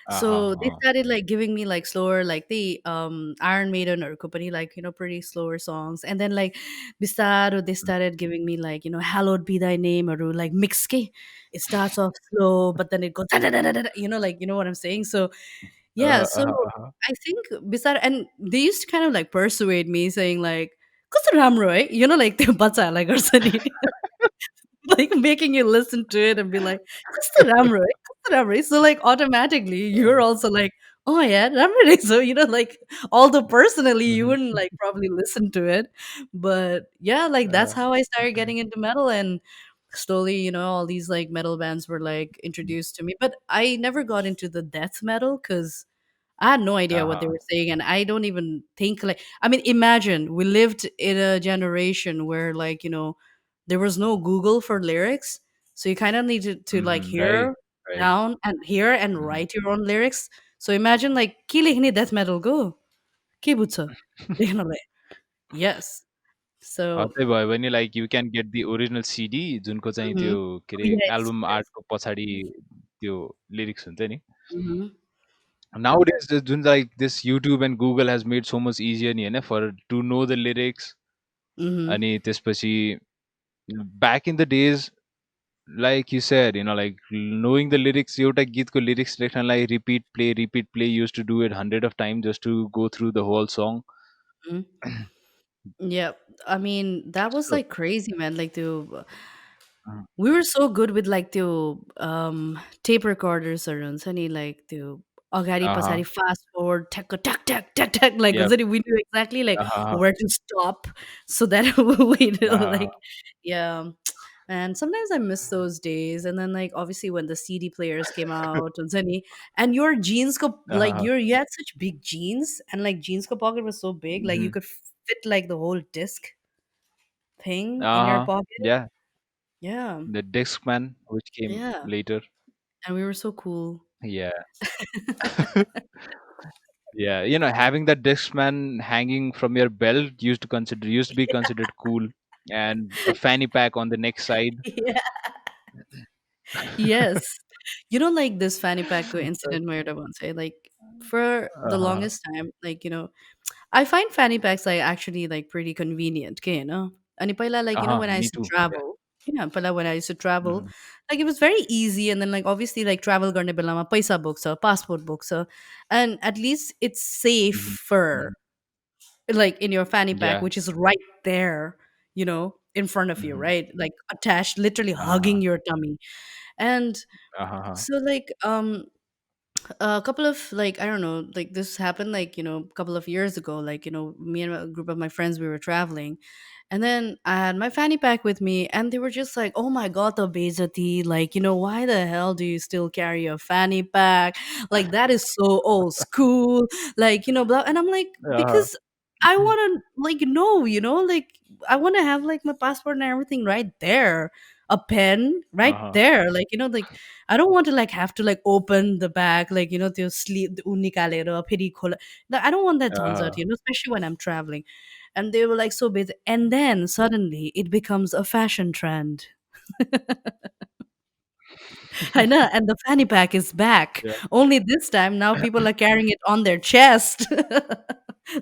So they Uh-huh. started like giving me like slower, like the Iron Maiden or company, like pretty slower songs. And then like Bisaro, they started giving me like Hallowed Be Thy Name, or like mix ke. It starts off slow, but then it goes da, da, da, da, da, da, like what I'm saying. So yeah, Uh-huh, so uh-huh, uh-huh. I think beside, and they used to kind of like persuade me, saying like कस्तो राम्रो है, like त्यो बच्चाहरूलाई गर्छ नि, like making you listen to it and be like कस्तो राम्रो है, कस्तो राम्रो है. So like automatically you're also like, oh yeah, राम्रो रहेछ. So like although personally you Mhm. wouldn't like probably listen to it, but yeah, like that's Uh-huh. how I started getting into metal. And slowly all these like metal bands were like introduced to me, but I never got into the death metal because I had no idea what they Uh-huh. were saying, and I don't even think like, I mean, imagine we lived in a generation where like, there was no Google for lyrics. So you kind of needed to like Mhm. Right. hear Right. down and hear and Mhm. write your own lyrics. So imagine like के लेख्ने death metal go? के बुझ्छ लेख्नलाई? Yes. So त्यही भयो भने like you can get the original CD जुनको चाहिँ mhm. त्यो के Oh, अरे yes, एल्बम yes. आर्टको पछाडि त्यो लिरिक्स हुन्छ नि। Mhm. Nowadays जुन like this YouTube and Google has made so much easier नि होइन for to know the lyrics. Mhm. अनि त्यसपछि back in the days like you said like knowing the lyrics एउटा गीतको लिरिक्स लेख्नलाई repeat play use to do it 100 of times just to go through the whole song. Mhm. Yeah, I mean that was So like crazy, man. Like the we were so good with like the tape recorders around sunny, like the agari uh-huh. pasari fast forward tack tack tack tack tack, like Yep. we knew exactly like Uh-huh. where to stop so that we know Uh-huh. like yeah. And sometimes I miss those days. And then like obviously when the CD players came out and sunny, and your jeans go like Uh-huh. you had such big jeans, and like jeans ko pocket was so big, like you Mhm. could fit like the whole disc thing in your Uh-huh. pocket. Yeah. Yeah. The Discman, which came Yeah. later. And we were so cool. Yeah. Yeah. Having that Discman hanging from your belt used to be considered cool, and a fanny pack on the neck side. Yeah. Yes. Like this fanny pack incident where the one say like for the Uh-huh. longest time, like, I find fanny packs like actually like pretty convenient, okay, And पहिला like, Uh-huh. when I Me used to too. Yeah. travel, yeah, पहिला when I used to travel, Mhm. like it was very easy. And then like obviously like travel गर्ने बेलामा पैसा बोक्छ, passport बोक्छ, and at least it's Mhm. safer Mhm. like in your fanny pack, Yeah. which is right there, in front of you, Mhm. right? Like attached, literally Uh-huh. hugging your tummy. And Uh-huh. so like a couple of like I don't know, like this happened like a couple of years ago, like me and a group of my friends, we were traveling, And then I had my fanny pack with me, and they were just like, "Oh my god, the Bezati! Like, why the hell do you still carry a fanny pack? Like, that is so old school. Like, blah." And I'm like, Uh-huh. because I want to like know, like I want to have like my passport and everything right there, a pen right Uh-huh. there, like like I don't want to like have to like open the bag, like to sleep unikale pheri khola. I don't want that Uh-huh. jhanjat, especially when I'm traveling. And they were like so busy, and then suddenly it becomes a fashion trend. I know, and the fanny pack is back, Yeah. only this time now people are carrying it on their chest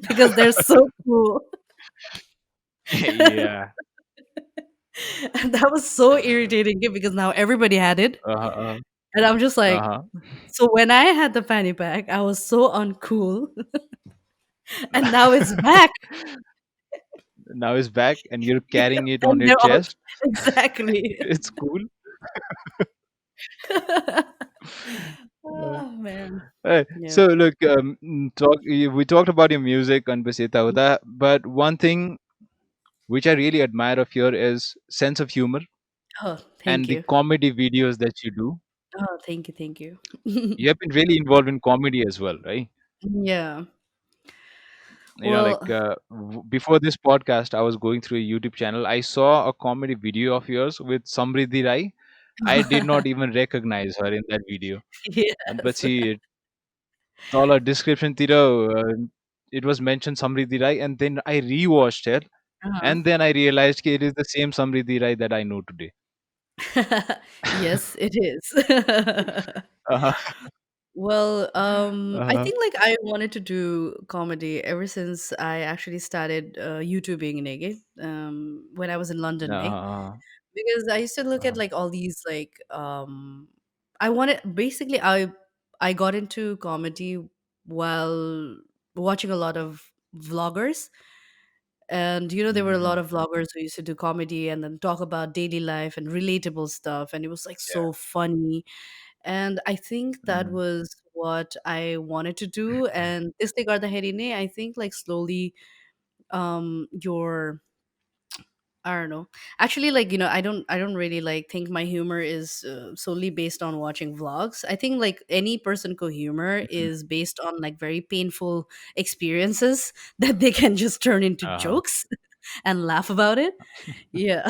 because they're so cool. Yeah. And that was so irritating because now everybody had it, Uh-huh. and I'm just like, Uh-huh. so when I had the fanny pack I was so uncool, and now it's back. Now it's back and you're carrying it on And your they're all chest. exactly. It's cool. Uh, Oh man. Yeah. so look, we talked about your music and Basita Uda, but one thing which I really admire of your is sense of humor Oh, and thank the you. comedy videos that you do. Oh, thank you, thank you. You have been really involved in comedy as well, right? Yeah. Like Well, before this podcast, I was going through a YouTube channel. I saw a comedy video of yours with Samriddhi Rai. I did not even recognize her in that video. And but yes. see, all a description, it was mentioned Samriddhi Rai, and then I rewatched it, Uh-huh. and then I realized it is the same Samriddhi Rai that I know today. Yes, it is. Uh-huh. Well, I Uh-huh. think like I wanted to do comedy ever since I actually started YouTubing in Ege, when I was in London, eh? Uh-huh. Because I used to look at Uh-huh. like all these like I wanted basically I got into comedy while watching a lot of vloggers. And there were a lot Mhm. of vloggers who used to do comedy and then talk about daily life and relatable stuff, and it was like Yeah. so funny. And I think that Mhm. was what I wanted to do. And this Garda Herine, I think like slowly your I don't know. Actually, like I don't really like think my humor is solely based on watching vlogs. I think like any person co humor Mhm. is based on like very painful experiences that they can just turn into Uh-huh. jokes and laugh about it. Yeah,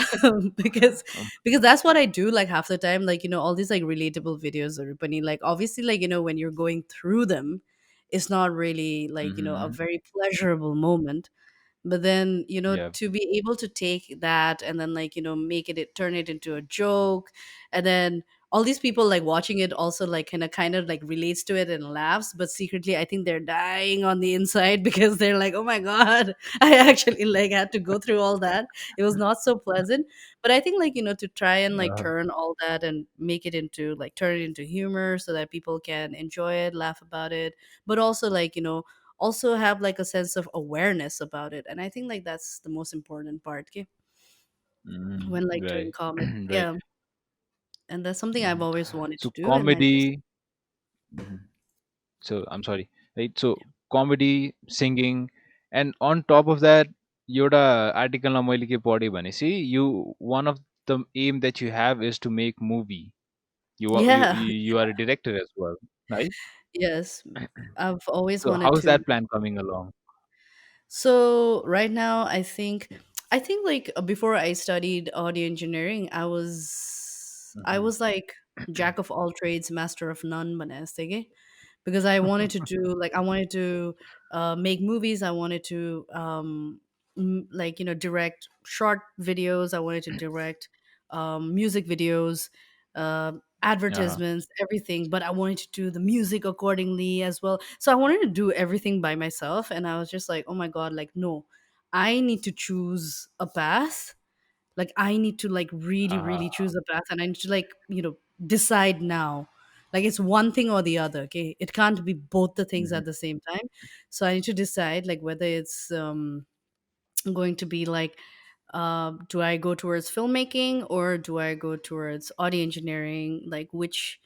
because Um, because that's what I do like half the time. Like all these like relatable videos are funny. Like obviously, like when you're going through them, it's not really like a mhm. very pleasurable moment. But then Yeah. to be able to take that and then like make turn it into a joke, and then all these people like watching it also like kind of like relates to it and laughs, but secretly I think they're dying on the inside because they're like, oh my god, I actually like had to go through all that. It was not so pleasant. But I think like to try and like Uh-huh. turn all that and make it into like turn it into humor so that people can enjoy it, laugh about it, but also like also have like a sense of awareness about it. And I think like that's the most important part, okay, Mhm. when like doing Right. comedy. Right. Yeah, and that's something I've Mhm. always wanted to So do, and I just comedy. Mhm. So I'm sorry, right? So comedy, singing, and on top of that, एउटा article मैले के पढेँ भने see you one of the aim that you have is to make movie. yeah. You are a director as well, right? Yes, I've always So wanted how's to. that plan coming along? So right now, I think like before I studied audio engineering, I Mhm. was like jack of all trades, master of none, manastige, because I wanted to do like I wanted to make movies. I wanted to like direct short videos. I wanted to direct music videos, uh, Uh-huh. advertisements, everything. But I wanted to do the music accordingly as well. So I wanted to do everything by myself, and I was just like, oh my god, like no, I need to choose a path. Like I need to like really Uh-huh. really choose a path, and I need to like decide now. Like it's one thing or the other, okay? It can't be both the things Mhm. at the same time. So I need to decide like whether it's going to be like do I go towards filmmaking or do I go towards audio engineering? Like which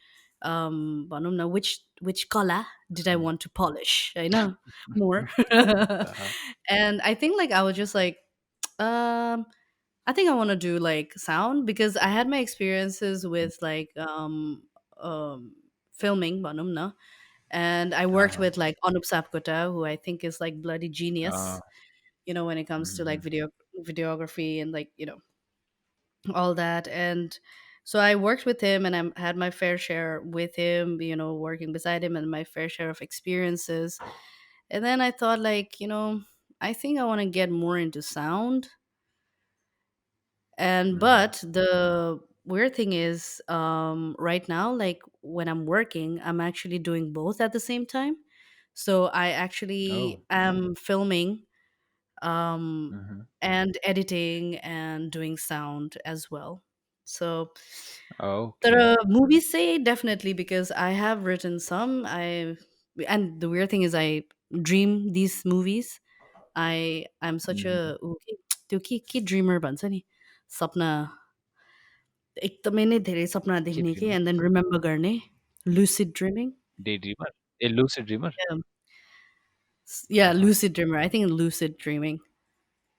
bhanau na, which kala did I Mhm. want to polish? I know more. Uh-huh. And I think like I was just like Um, I think I want to do like sound because I had my experiences with like filming banum na, and I worked Uh-huh. with like Anup Sapkota, who I think is like bloody Uh, genius, when it comes to like mhm. videography and like all that. And so I worked with him, and I had my fair share with him, working beside him, and my fair share of experiences. And then I thought, like, I think I want to get more into sound. And Mhm. but the weird thing is, right now, like when I'm working, I'm actually doing both at the same time. So I actually Oh. am filming, um, Mhm. and editing and doing sound as well. So Okay. the movies say definitely, because I have written some. And the weird thing is, I dream these movies. I'm such Mhm. a त्यो के dreamer भन्छ नि, सपना एकदमै नै धेरै सपना Kid देख्ने के dreamer, and then remember गर्ने, lucid dreaming. daydreamer, a lucid dreamer. Yeah, yeah, Uh-huh. lucid dreamer. I think lucid dreaming,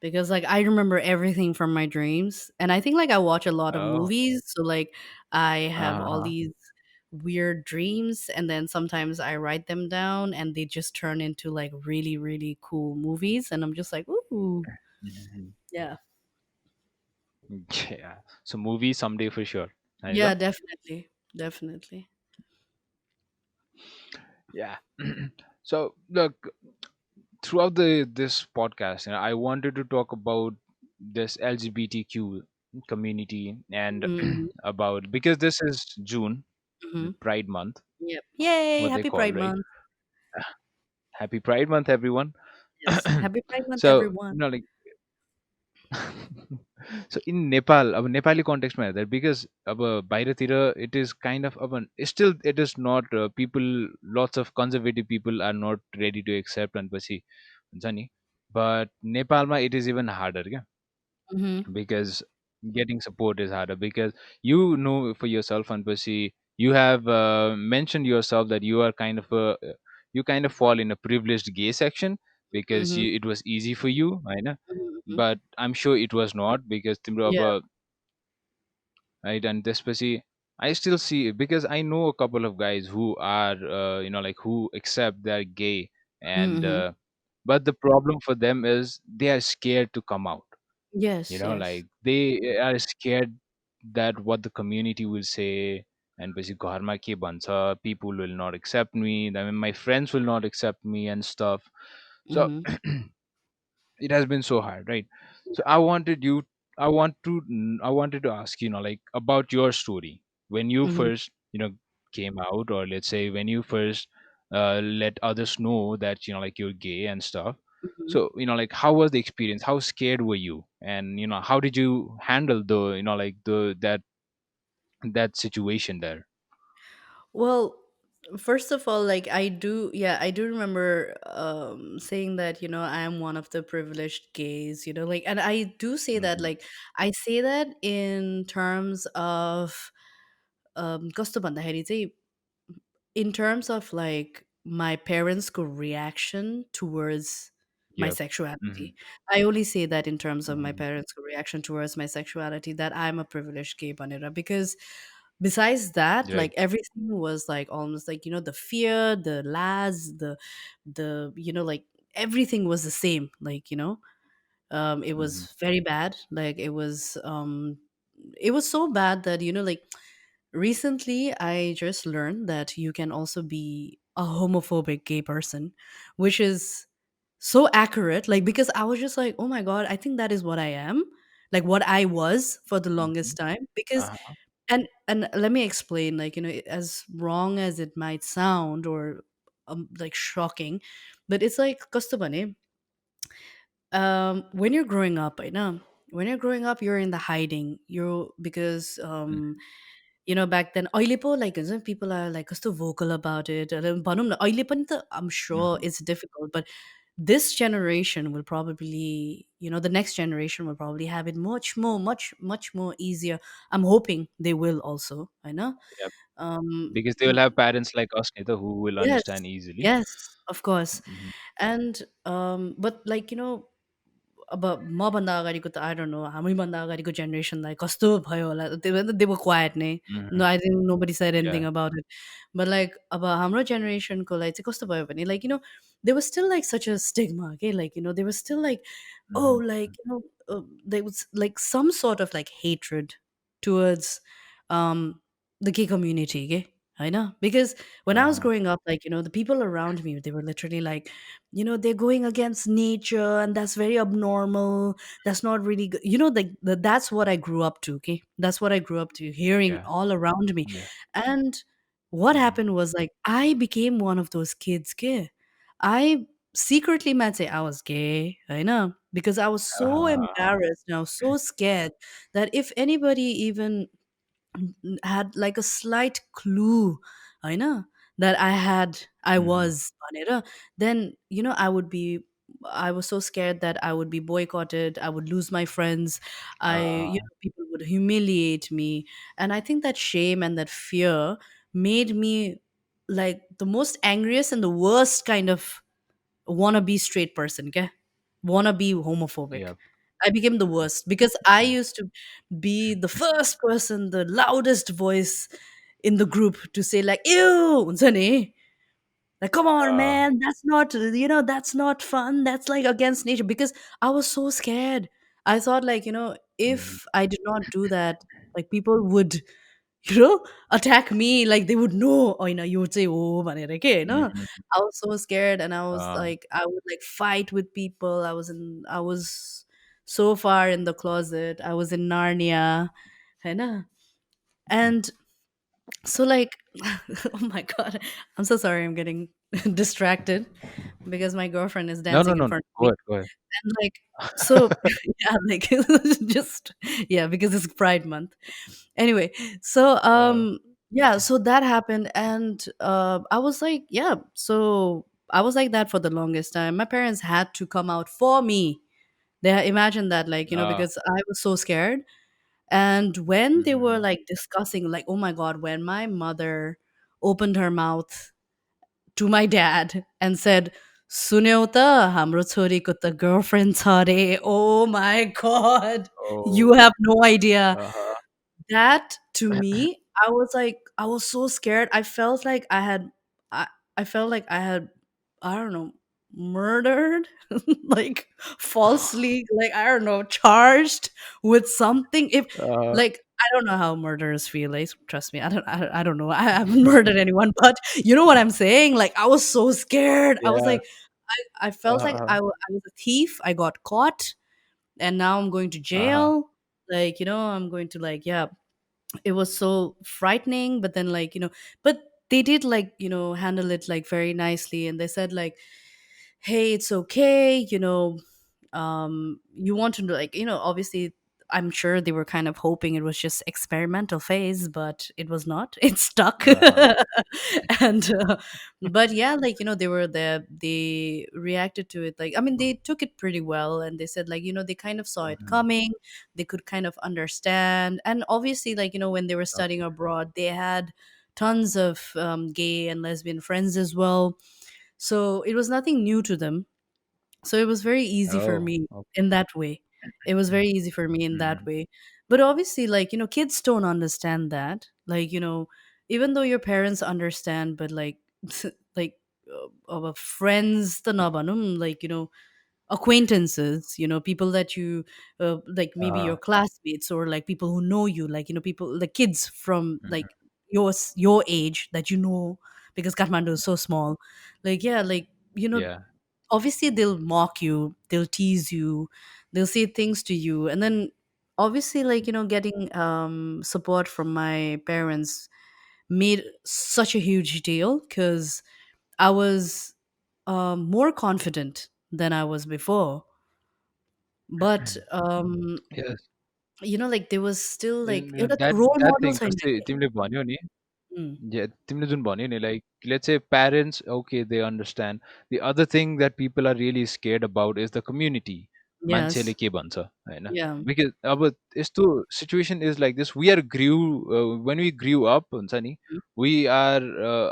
because like I remember everything from my dreams, and I think like I watch a lot of Oh. movies, so like I have all Uh-huh. these weird dreams, and then sometimes I write them down and they just turn into like really really cool movies, and I'm just like, ooh, Mhm. yeah. Yeah. So movie someday for sure. There you Yeah, go. definitely, definitely. Yeah. So look, throughout the this podcast, I wanted to talk about this LGBTQ community and Hmm. about, because this is June, Hmm. the Pride Month, Yep, yay, what they happy call, Pride right? Month. Happy Pride Month, everyone. Yes, happy Pride Month, So everyone. like so in Nepal, अब नेपाली कन्टेक्स्टमा हेर्दा, because अब बाहिरतिर it is kind of अब still it is not, people, lots of conservative people are not ready to accept भनेपछि हुन्छ नि, but नेपालमा it is even harder क्या, Hmm. because getting support is harder, because you know for yourself भनेपछि you have mentioned yourself that you are kind of a, you kind of fall in a privileged gay section because Hmm. it was easy for you होइन, Hmm. but I'm sure it was not, because तिम्रो Yeah. अब, right, and त्यसपछि I still see, because I know a couple of guys who are, like who accept they're gay, and Hmm. but the problem for them is they are scared to come out, Yes, yes. like they are scared that what the community will say, and पछि घरमा के भन्छ, people will not accept me, I mean my friends will not accept me and stuff. So Hmm. it has been so hard, right? So I wanted you, I wanted to ask, like about your story when you Hmm. first, came out, or let's say when you first let others know that, like you're gay and stuff. Hmm. So like how was the experience, how scared were you, and how did you handle the, like the that situation there? Well, first of all, like I do remember saying that, I am one of the privileged gays, like, and I do say that, Hmm. like, I say that in terms of कस्तो भन्दाखेरि चाहिँ, in terms of like my parents' reaction towards my Yep. Hmm. sexuality. I only say that in terms of my Hmm. parents' reaction towards my sexuality, that I'm a privileged gay banera, because besides that, Right. like everything was like almost like, the fear, the lads, the like everything was the same, like, it Hmm. was very bad, like it was so bad that, like, recently, I just learned that you can also be a homophobic gay person, which is so accurate. Like, because I was just like, oh my God, I think that is what I am, like what I was for the Hmm. longest time. Because, Uh-huh. and let me explain, like, as wrong as it might sound, or like shocking, but it's like, kasto bhane, when you're growing up, I know, when you're growing up, you're in the hiding. You because Hmm. back then, अहिले पो like people are like कस्तो vocal about it. भनौँ न, अहिले पनि त I'm sure Hmm. it's difficult, but this generation will probably, the next generation will probably have it much more, much more easier. I'm hoping they will also. I know. Yep. Um, Because they will have parents like us, Nita, who will yes, understand easily. yes, of course. Mhm. And but like, अब मभन्दा अगाडिको त I don't know हामीभन्दा अगाडिको जेनेरेसनलाई कस्तो भयो होला त्यो भएर दे वर क्वाइट नै no Mhm. I think nobody said Yeah. Anything about it but like अब हाम्रो जेनेरेसनकोलाई चाहिँ कस्तो भयो भने like they was still like such a stigma के like they was still like oh Mhm. like there was like some sort of like hatred towards um the gay community gay I know because when I was Uh-huh. growing up like the people around me they were literally like they're going against nature and that's very abnormal, that's not really good, like that's what I grew up to, okay, that's what I grew up to hearing Yeah. all around me. Yeah. And what Mhm. happened was like I became one of those kids gay. I secretly might say I was gay, I know, because I was so Uh-huh. embarrassed and I was so scared that if anybody even had like a slight clue, I know, that I Mhm. was भनेर, then I was so scared that I would be boycotted, I would lose my friends, Uh, people would humiliate me. And I think that shame and that fear made me like the most angriest and the worst kind of wannabe straight person, okay? Wannabe homophobic. yeah. I became the worst because I used to be the first person, the loudest voice in the group to say like, "Ew, हुन्छ नि?" Like, come on, Uh, man, that's not fun. That's like against nature. Because I was so scared. I thought like, mhm. if I did not do that, like people would attack me, like they would know, oh, you would say, oh, भनेर के होइन? Mhm. I was so scared and I was Uh, like, I would like fight with people. I was so far in the closet. I was in Narnia, होइन? And so like, oh my God, I'm so sorry. I'm getting distracted because my girlfriend is no, no, dancing in no, no. front of Go me. ahead. Go ahead. And like, so yeah, like just yeah, because it's Pride Month. Anyway, so Uh, yeah, so that happened, and I was like, yeah, so I was like that for the longest time. My parents had to come out for me. They imagine that, like, uh, because I was so scared. And when they were mhm. like discussing, like, oh my God, when my mother opened her mouth to my dad and said, "Sunyau ta, hamro choriko ta girlfriend cha re." Oh my God, you Oh. have no idea. Uh-huh. That to me, I was like, I was so scared. I, I felt like I had, I don't know, murdered, like falsely, like, I don't know, charged with something. If, Uh, like, I don't know how murderers feel. Like, trust me, I don't know. I haven't murdered anyone, but you know what I'm saying? Like, I was so scared. I was yeah. like, I felt like Uh, I was a thief. I got caught, and now I'm going to uh-huh. jail. Like, I'm going to like, yeah, it was so frightening, but then like but they did like handle it like very nicely, and they said like, hey, it's okay, you want to like obviously I'm sure they were kind of hoping it was just experimental phase, but it was not. It stuck. Uh-huh. And but yeah, like they were there, they reacted to it, like, I mean, they took it pretty well, and they said like they kind of saw it Mhm. coming, they could kind of understand. And obviously, like when they were studying Okay. abroad, they had tons of gay and lesbian friends as well, so it was nothing new to them. So it was very easy for Oh, me okay. in that way. It was very easy for me in that Mhm. way. But obviously, like, kids don't understand that. Like, even though your parents understand, but like, like, friends, the nabanum, like, acquaintances, people that you, like maybe Uh, your classmates or like people who know you, like, people, like kids from mhm. like your age that because Kathmandu is so small. Like, yeah, like, Yeah. obviously they'll mock you, they'll tease you, they'll say things to you, and then obviously, like, getting support from my parents made such a huge deal because I was more confident than I was before. But Yes. like there was still like And एउटा that role that model thing छैन जस्तै के। तिमीले भन्यौ नि, Mm. yeah, तिमीले जुन भन्यो नि, like let's say parents, okay, they understand. The other thing that people are really scared about is the community. मान्छेले Yes. के भन्छ होइन, Yeah. because अब यस्तो situation is like this, we are grew when we grew up हुन्छ नि, we are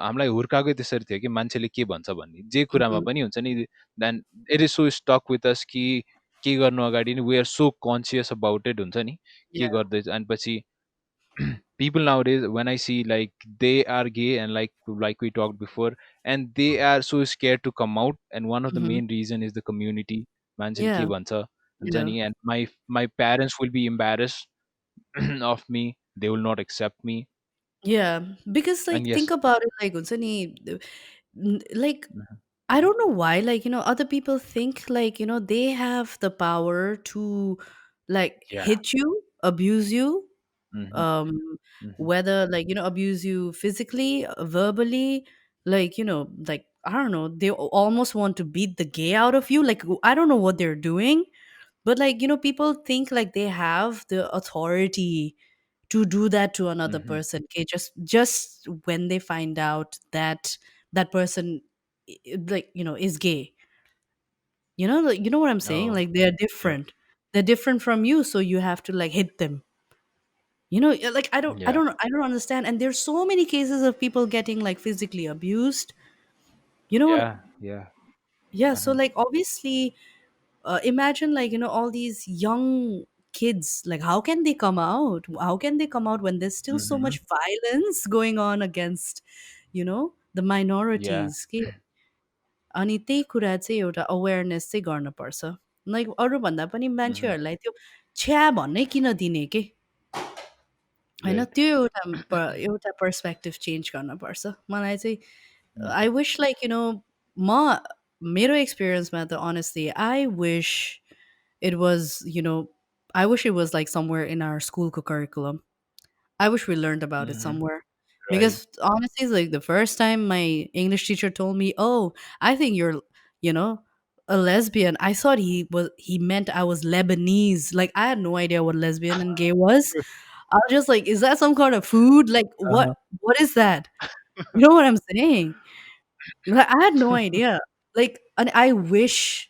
हामीलाई हुर्काएकै त्यसरी थियो कि मान्छेले के भन्छ भन्ने जे कुरामा Mm-hmm. पनि हुन्छ नि, then it is so stuck with us कि के गर्नु अगाडि नि we are so conscious about it हुन्छ नि के Yeah. गर्दैछ अनि पछि people nowadays when I see like they are gay and like we talked before and they are so scared to come out and one of the Mhm. main reason is the community मान्छेले के Yeah. भन्छ हुन्छ Yeah. नि and my parents will be embarrassed of me they will not accept me Yeah. Because and like think yes. about it, like हुन्छ नि, like Mhm. I don't know why, like, other people think like, they have the power to like Yeah. hit you, abuse you, Hmm. um, Hmm. whether like, abuse you physically, verbally, like, like, I don't know, they almost want to beat the gay out of you. Like, I don't know what they're doing, but like, people think like they have the authority to do that to another Hmm. person. Okay, just when they find out that that person like, is gay. Like, you know what I'm saying? Oh, Like they're yeah. different. They're different from you, so you have to like hit them. Like Yeah. I don't understand. And there's so many cases of people getting like physically abused. You know what? Yeah. Yeah. Yeah, so Uh-huh. like obviously, imagine like, all these young kids, like how can they come out? How can they come out when there's still so Hmm. much violence going on against, the Yeah. minorities के अनि त्यही कुरा चाहिँ एउटा awareness चाहिँ गर्नुपर्छ। Like अरूभन्दा पनि Hmm. मान्छेहरूलाई त्यो छ्या भन्नै किन दिने के? होइन Right. त्यो एउटा पर्सपेक्टिभ चेन्ज गर्नुपर्छ। मलाई चाहिँ आई Hmm. विश लाइक म मेरो एक्सपिरियन्समा त honestly I wish it was I wish it was like somewhere in our school curriculum. I wish we learned about it Hmm. somewhere. Because Right. honestly, like the first time my English teacher told me, "Oh, I think you're, you know, a lesbian," I thought he meant I was Lebanese. Like I had no idea what lesbian and gay was. I was just like, "Is that some kind of food? Like Uh-huh. what is that?" You know what I'm saying? Like, I had no idea. Like, and I wish,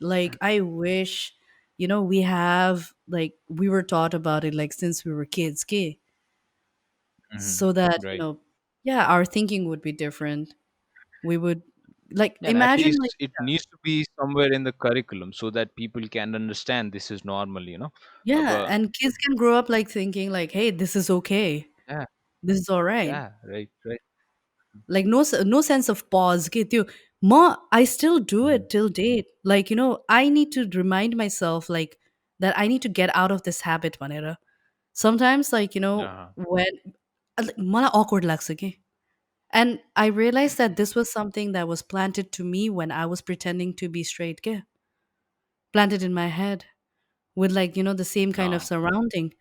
we have like we were taught about it like since we were kids, okay? Hmm. So that, Right. yeah, our thinking would be different. We would like And at imagine like least it needs to be somewhere in the curriculum so that people can understand this is normal, yeah, But and kids can grow up like thinking like, hey, this is okay. yeah, This is all right. yeah, right, right. Like no sense of pause. Okay, त्यो म I still do Mhm. it till date. Like, I need to remind myself like that I need to get out of this habit भनेर. Sometimes like, Uh-huh. when like, मलाई awkward लाग्छ के. And I realized that this was something that was planted to me when I was pretending to be straight ke. Planted in my head with like, the same kind of Uh, surrounding.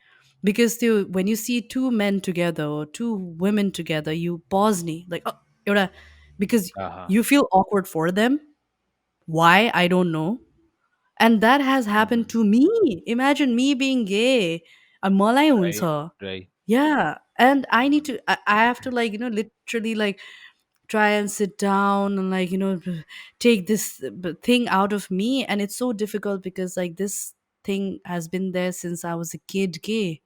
Because when you see two men together or two women together, you pause ni like, oh, एउटा- because uh-huh. you feel awkward for them. Why? I don't know. And that has happened Mhm. to me. Imagine me being gay. मलाई Right, हुन्छ. right. Yeah. And I need to, I have to like, literally like try and sit down and like, take this thing out of me. And it's so difficult because like this thing has been there since I was a kid gay.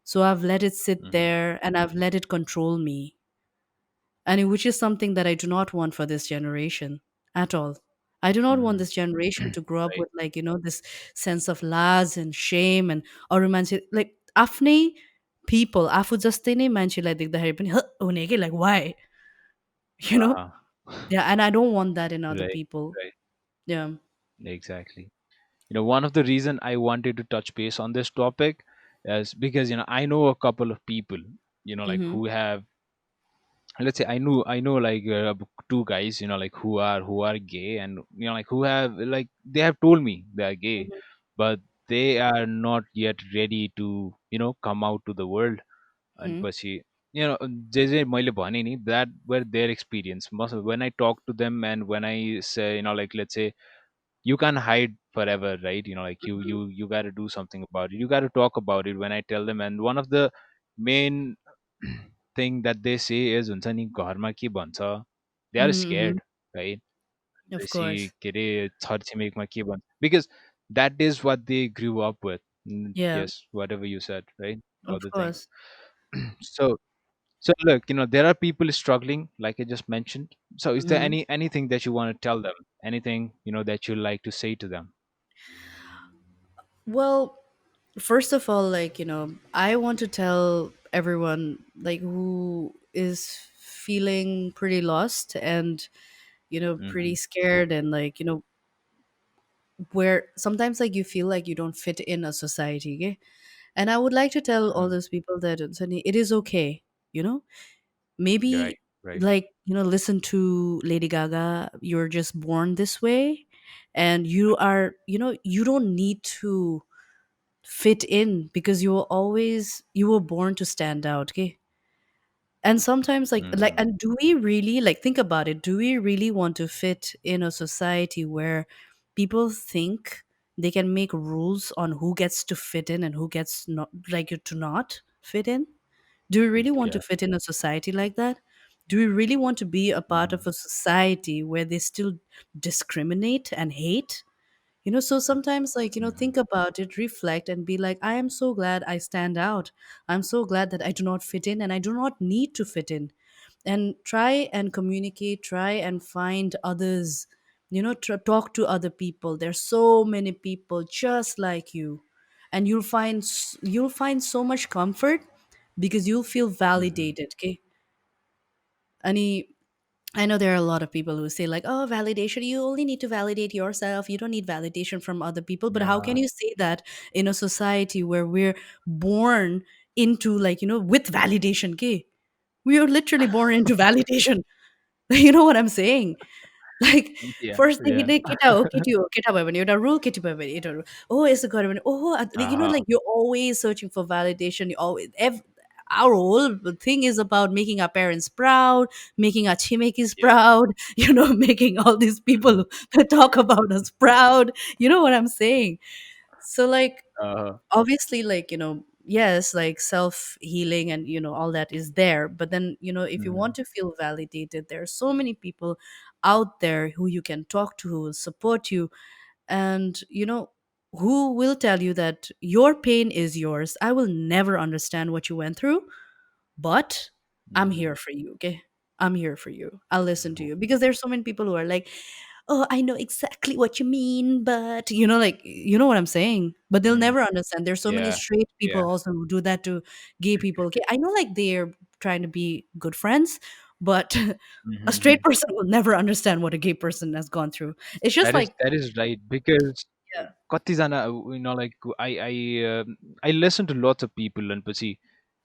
So I've let it sit Mhm. there and I've let it control me. Which is something that I do not want for this generation at all. I do not want Mhm. this generation to grow up Right. with like, this sense of लाज and shame and अरू मान्छे like आफ्नै people आफू जस्तै नै मान्छेलाई देख्दाखेरि पनि "ह" हुने कि like why? You know? Uh-huh. Yeah, and I don't want that in other Right, people. right. Yeah. Exactly. One of the reason I wanted to touch base on this topic is because, I know a couple of people, like Mhm. who have, let's say I know like two guys, like who are gay and, like who have like they have told me they are gay, Mhm. but they are not yet ready to, come out to the world. And Mhm. पछि जे जे मैले भने नि that were their experience when I talk to them and when I say, like let's say you can't hide forever, right? Like you got to do something about it, you got to talk about it when I tell them. And one of the main thing that they say is हुन्छ नि घरमा के भन्छ, they are Mhm. scared, Mhm. right? Of पछि course. के अरे छरछिमेकमा के भन्छ, because that is what they grew up with. Yeah. Yes, whatever you said, right? All Of the things. course. So look, there are people struggling, like I just mentioned. So is there Mhm. anything that you want to tell them? Anything, that you like to say to them? Well, first of all, like, I want to tell everyone, like, who is feeling pretty lost and, pretty Mhm. scared, and, like, where sometimes, like, you feel like you don't fit in a society, okay? And I would like to tell all Uh-huh. those people that, Sunny, it is okay, you know? You're right. Maybe, Right. like, listen to Lady Gaga. You're just born this way, and you don't need to fit in, because you were born to stand out, okay? And sometimes, like, Mhm. and do we really, like, think about it, do we really want to fit in a society where people think they can make rules on who gets to fit in and who gets not, like, to not fit in? Do we really want to Yeah. fit in a society like that? Do we really want to be a part of Mhm. a society where they still discriminate and hate? So sometimes, like, Mhm. think about it, reflect, and be like, I am so glad I stand out. I'm so glad that I do not fit in, and I do not need to fit in. And try and communicate, try and find others, talk to other people. There's so many people just like you, and you'll find so much comfort, because you'll feel Mhm. validated, okay? Any I know there are a lot of people who say, like, oh, validation, you only need to validate yourself. You don't need validation from other people. But how can Yeah. you say that in a society where we're born into, like, with validation? Okay? We are literally born into validation. You know what I'm saying? Like, Yeah. first thing, Yeah. kita bhayo भने एउटा rule केटी भयो भने एउटा rule. Oh, यस्तो गर्यो भने, oh, Uh-huh. like, you're always searching for validation. You always, our whole thing is about making our parents proud, making our chimekis Yeah. proud, making all these Mhm. people that talk about us proud. You know what I'm saying? So, like, Uh-huh. obviously, like, yes, like, self healing and, all that is there, but then, if you want Mhm. to feel validated, there are so many people out there who you can talk to, who will support you, and, who will tell you that your pain is yours. I will never understand what you went through, but I'm Mhm. here for you, okay? I'm here for you. I'll listen to Mhm. you, because there's so many people who are like, oh, I know exactly what you mean, but, like, you know what I'm saying? But they'll Mhm. never understand. There's so many Yeah. straight Yeah. people also who do that to gay people. Okay, I know, like, they're trying to be good friends, but a straight Mhm. person will never understand what a gay person has gone through. It's just like, That is right because yeah. कतिजना like I listen to lots of people and पछि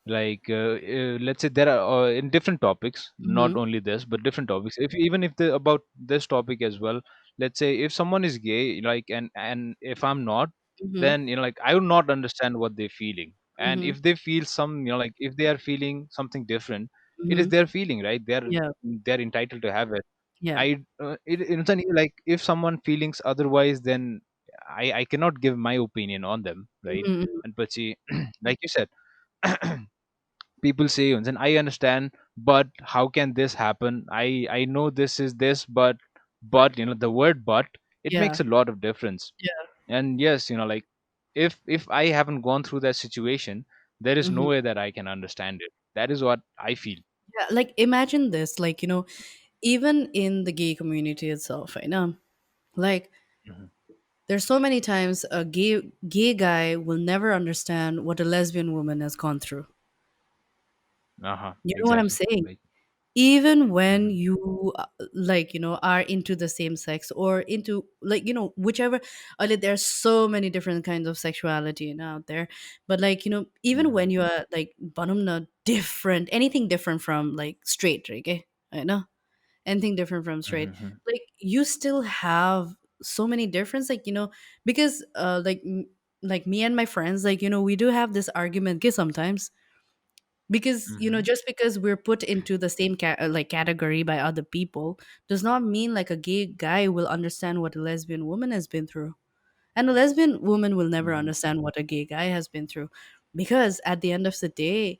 like let's say there are in different topics, not Mm-hmm. only this but different topics, if even if they about this topic as well. Let's say if someone is gay, like, and if I'm not, Mm-hmm. then like I will not understand what they're feeling. And Mm-hmm. if they feel some, like if they are feeling something different, it is Mm-hmm. their feeling, right? Yeah. They're entitled to have it. Yeah. I it's like if someone feelings otherwise, then I cannot give my opinion on them, right? Mm-hmm. And but see, like you said, people say, and I understand, but how can this happen? I know this is this, but the word but, it Yeah. makes a lot of difference. Yeah. And yes, like if I haven't gone through that situation, there is no Mm-hmm. way that I can understand it. That is what I feel. Yeah. Like, imagine this, like, even in the gay community itself, I know, like, Mhm. there's so many times a gay guy will never understand what a lesbian woman has gone through. Uh-huh. You know what I'm Exactly. saying? Right. Even when Hmm. you like, are into the same sex, or into, like, whichever, like, there's so many different kinds of sexuality, out there. But, like, even Hmm. when you are, like, banumna different, anything different from, like, straight, right? Okay, I know, anything different from straight, Hmm. like, you still have so many difference, like, because like, me and my friends, like, we do have this argument, okay, sometimes, because, Hmm. just because we're put into the same like, category by other people, does not mean, like, a gay guy will understand what a lesbian woman has been through, and a lesbian woman will never Hmm. understand what a gay guy has been through, because at the end of the day,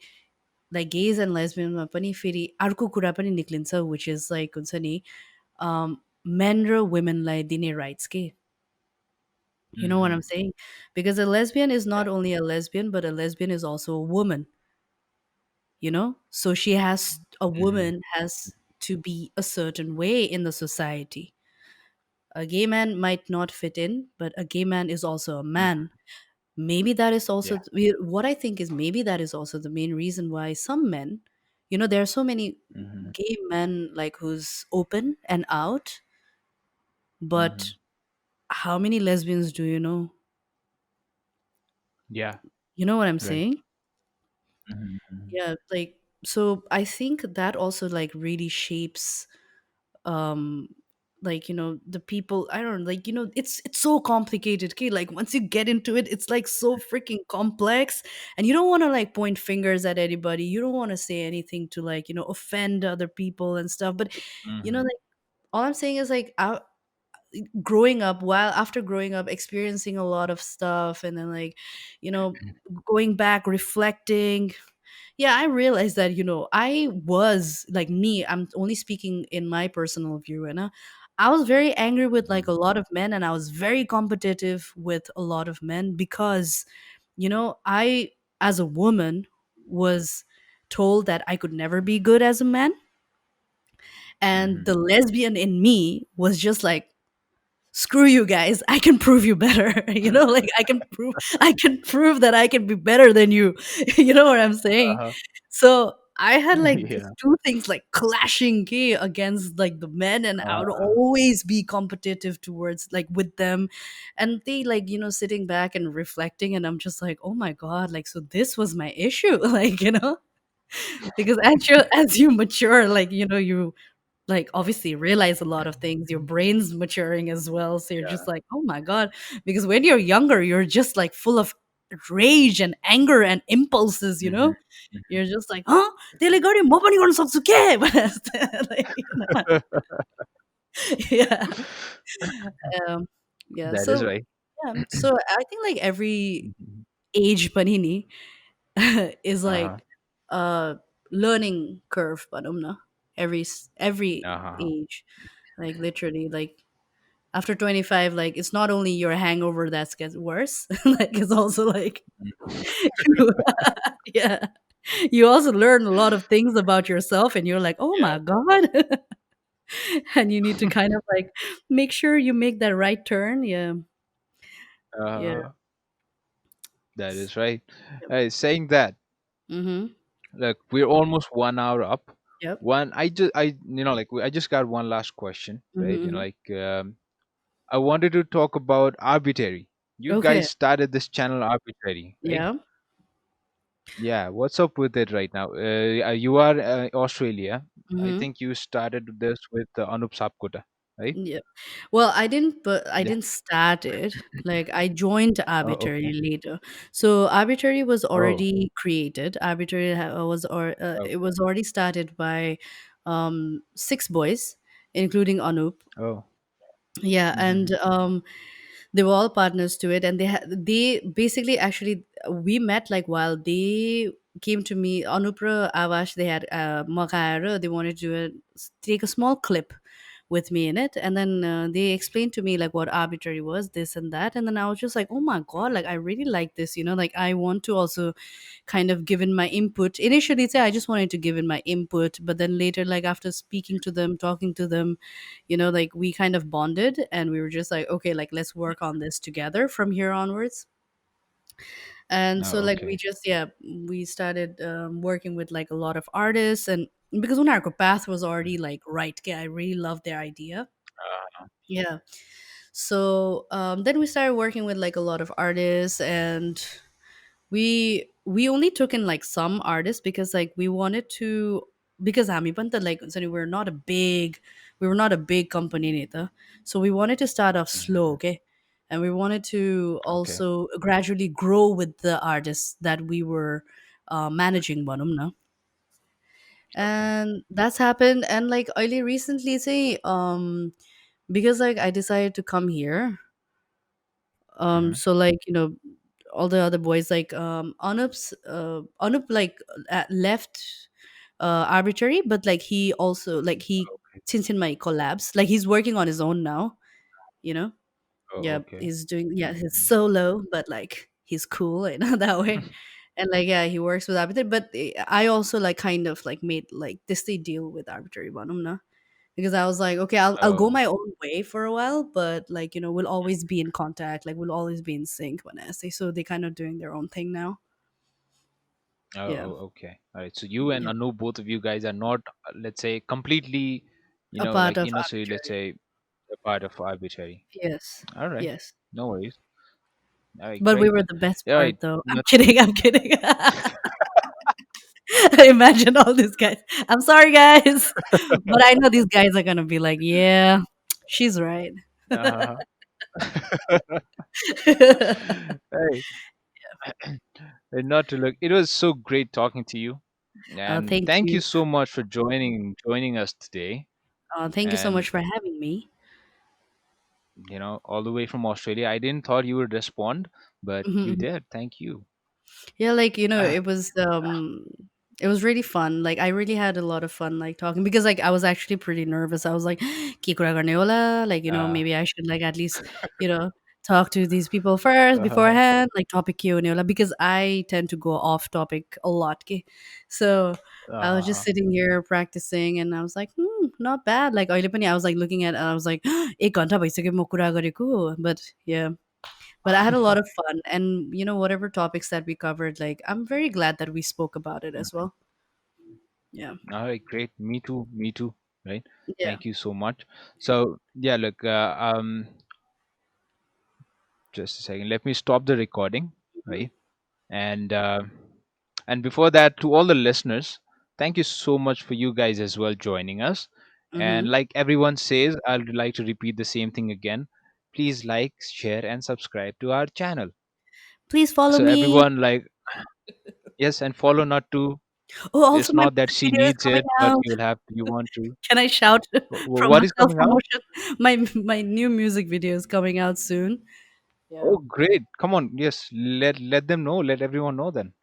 like, gays and lesbian पनि फेरि अर्को कुरा पनि निक्लिन्छ, which is like, हुन्छ नि, men र womenलाई दिने rights के. You know what I'm Hmm. saying? Because a lesbian is Yeah. not only a lesbian, but a lesbian is also a woman, so a Hmm. woman has to be a certain way in the society. A gay man might not fit in, but a gay man is also a man. maybe that is also Yeah. what I think is maybe that is also the main reason why some men, there are so many Hmm. gay men like who's open and out, but Hmm. how many lesbians do you know? Yeah. You know what I'm Right. saying? Hmm. Yeah, like, so I think that also like really shapes, um like, the people, I don't know, like, it's so complicated, okay? Like once you get into it, it's like so freaking complex, and you don't want to like point fingers at anybody. You don't want to say anything to like, offend other people and stuff, but Hmm. like, all I'm saying is like, growing up, while after growing up, experiencing a lot of stuff, and then like, you know going back, reflecting, yeah, I realized that, I was like, me, I'm only speaking in my personal view, and I was very angry with like a lot of men, and I was very competitive with a lot of men because, I, as a woman, was told that I could never be good as a man, and Hmm. the lesbian in me was just like, screw you guys, I can prove you better. Like, I can prove that I can be better than you. You know what I'm saying? Uh-huh. So I had like these Yeah. two things like clashing, okay, against like the men, and I would Uh, always be competitive towards like with them, and they like, sitting back and reflecting, and I'm just like, oh my god, like, so this was my issue. Like, because as you mature, like, you like obviously realize a lot of things, your brain's maturing as well, so you're just yeah. like, oh my god, because when you're younger, you're just like full of rage and anger and impulses, Hmm. you're just like, huh, त्यसले गर्यो म पनि गर्न सक्छु के? Like, yeah. Yeah, That is so right. yeah, so I think like every Mhm. age panini is Uh-huh. like a learning curve, but every Uh-huh. age, like literally, like after 25, like it's not only your hangover that gets worse, like it's also like yeah, you also learn a lot of things about yourself, and you're like, oh Yeah. my god. And you need to kind of like make sure you make that right turn. Yeah. Yeah. Uh, that is right. Saying that, Mm-hmm. look, we're almost 1 hour up. Yep. I just got one last question, right? Mm-hmm. I wanted to talk about arbitrary. You Okay. guys started this channel arbitrary, right? Yeah. Yeah. What's up with it right now? You are Australia. I Mm-hmm. think you started this with Anup Sapkota, right? Yeah. Well, I Yeah. didn't start it. Like, I joined Oh, Arbitrary okay. later. So Arbitrary was Oh, already created. Arbitrary it okay. was already started by six boys, including Anup. Oh. Yeah, and Mm-hmm. they were all partners to it, and they basically, actually, we met like while they came to me, Anupra, Avash, they had Makaira, they wanted to take a small clip with me in it, and then they explained to me like what arbitrary was, this and that, and then I was just like, oh my god, like I really like this, like I want to also kind of give in my input. Initially, say I just wanted to give in my input, but then later, like after speaking to them, talking to them, like we kind of bonded, and we were just like, okay, like let's work on this together from here onwards. And so Oh, like we okay. just, yeah, we started working with like a lot of artists, and because Unarko path was already like right, okay, I really loved their idea. Uh, Yeah. So then we started working with like a lot of artists, and we only took in like some artists because like we wanted to, because हामी पनि त like sorry, we were not a big company neither, so we wanted to start off slow, mhm. okay, and we wanted to Okay. also gradually grow with the artists that we were managing भनौँ न. Okay. And that's happened, and like early recently say, because like I decided to come here, Hmm. so like, all the other boys like Anup like left arbitrary, but like he also like he Okay. since in my collabs, like he's working on his own now, you know. Oh, Yeah, okay. he's doing, yeah, his Hmm. solo, but like he's cool, that way. And like, yeah, he works with arbitrary, but I also like kind of like made like this deal with arbitrary one, because I was like, okay, I'll go Oh, my own way for a while, but like, we'll always be in contact, like we'll always be in sync when I say so. They kind of doing their own thing now. Yeah, okay. All right. So you and yeah, Anu, both of you guys are not, let's say, completely, a part like of innocently, let's arbitrary. say, a part of arbitrary. Yes, All right. yes. No worries. All right. But we Great were then. the best All part, right. though. I'm Not to. kidding. I'm kidding. Imagine all these guys. I'm sorry, guys, but I know these guys are gonna be like, "Yeah, she's right." Uh, hey, not to look. It was so great talking to you, and Thank thank you you. so much for joining us today. Thank you so And much for having me. all the way from Australia. I didn't thought you would respond, but you Mhm. did. Thank you. Yeah, like, Ah, it was really fun. Like I really had a lot of fun like talking because like I was actually pretty nervous. I was like, "Ki kura garne wala?" Like, uh, maybe I should like at least, you know, talk to these people first uh, beforehand, like topic Q and because I tend to go off topic a lot. Ke. So I was just uh, sitting here practicing and I was like, not bad. Like I was like looking at I was like, "एक घन्टा भइसक्यो म कुरा गरेको." But yeah, but I had a lot of fun. And, whatever topics that we covered, like, I'm very glad that we spoke about it as well. Yeah. all right, great. Me too. Me too. Right. Yeah. Thank you so much. So yeah, look. Just a second. Let me stop the recording. Hmm. Right. And before that, to all the listeners, thank you so much for you guys as well joining us. And Hmm. like everyone says, I'd like to repeat the same thing again. Please like, share, and subscribe to our channel. Please follow So me. everyone, like, yes, and follow not to. Oh, also It's my not that music she video is needs coming it, but out. you want to. Can I shout from What a is self coming out? promotion? My new music video is coming out soon. Yeah. Oh, great! Come on, yes, let them know. Let everyone know then.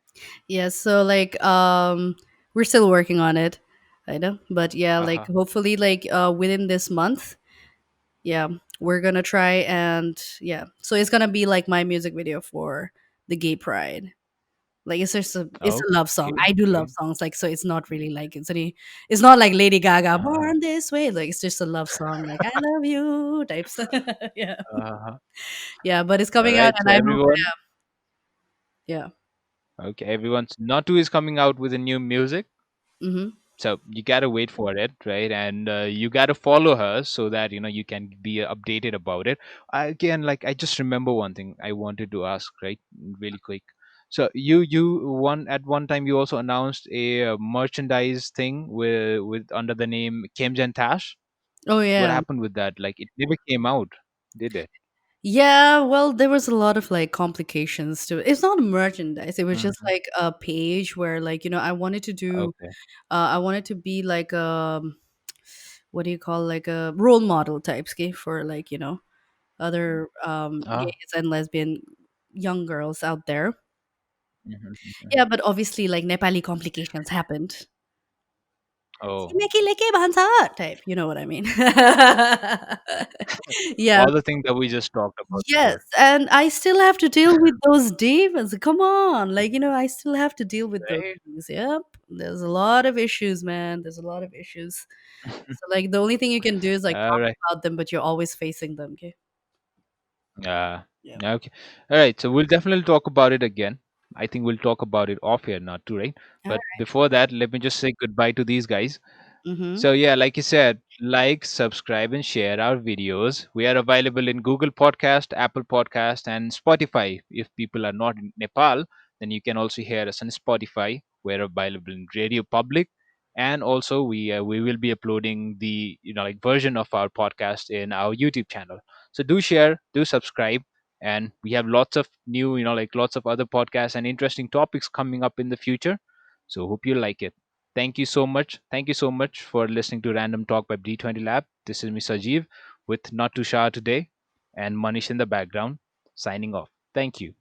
Yeah, so like we're still working on it. I know. But yeah, Uh like huh. hopefully like within this month, yeah, we're gonna try. And yeah, so it's gonna be like my music video for the gay pride. Like it's a love song. Okay, I do love great. songs, like so it's not really like it's not like Lady Gaga born this way. Like it's just a love song, like I love you types. Yeah. Uh-huh. Yeah, but it's All coming out right, and so I hope, everyone, yeah. okay, everyone's Natu is coming out with a new music. Mm-hmm. So you gotta wait for it, right? And you gotta follow her so that you can be updated about it. Again, like I just remember one thing I wanted to ask, right? Really quick. So you one at one time you also announced a merchandise thing with under the name Kim's and Tash. Oh What yeah. happened with that? Like it never came out, did it? Yeah, well, there was a lot of like complications to it. It's not merchandise. It was just Hmm. like a page where like, I wanted to do Okay. I wanted to be like what do you call like a role model type ski for like, other Ah. gays and lesbian young girls out there. Mhm. Yeah, but obviously like Nepali complications happened. Oh, छिमेकीले भन्छ type, you know what I mean? Yeah. all the things that we just talked about Yes, before, and I still have to deal with those demons. Come on, like I still have to deal with those right? things. Yep, there's a lot of issues, man. There's a lot of issues. So like the only thing you can do is like All talk right. about them, but you're always facing them. Okay. Uh, Yeah. okay. All right. So we'll definitely talk about it again. I think we'll talk about it off here, not too, right? All But right. before that, let me just say goodbye to these guys. Mm-hmm. So yeah, like you said, like, subscribe, and share our videos. We are available in Google Podcast, Apple Podcast, and Spotify. If people are not in Nepal, then you can also hear us on Spotify. We're available in Radio Public, and also we will be uploading the like version of our podcast in our YouTube channel. So do share, do subscribe, and we have lots of new like lots of other podcasts and interesting topics coming up in the future. So hope you like it. Thank you so much. Thank you so much for listening to Random Talk by D20 Lab. This is Mr. Sajeev with Nattu Shah today and Manish in the background signing off. Thank you.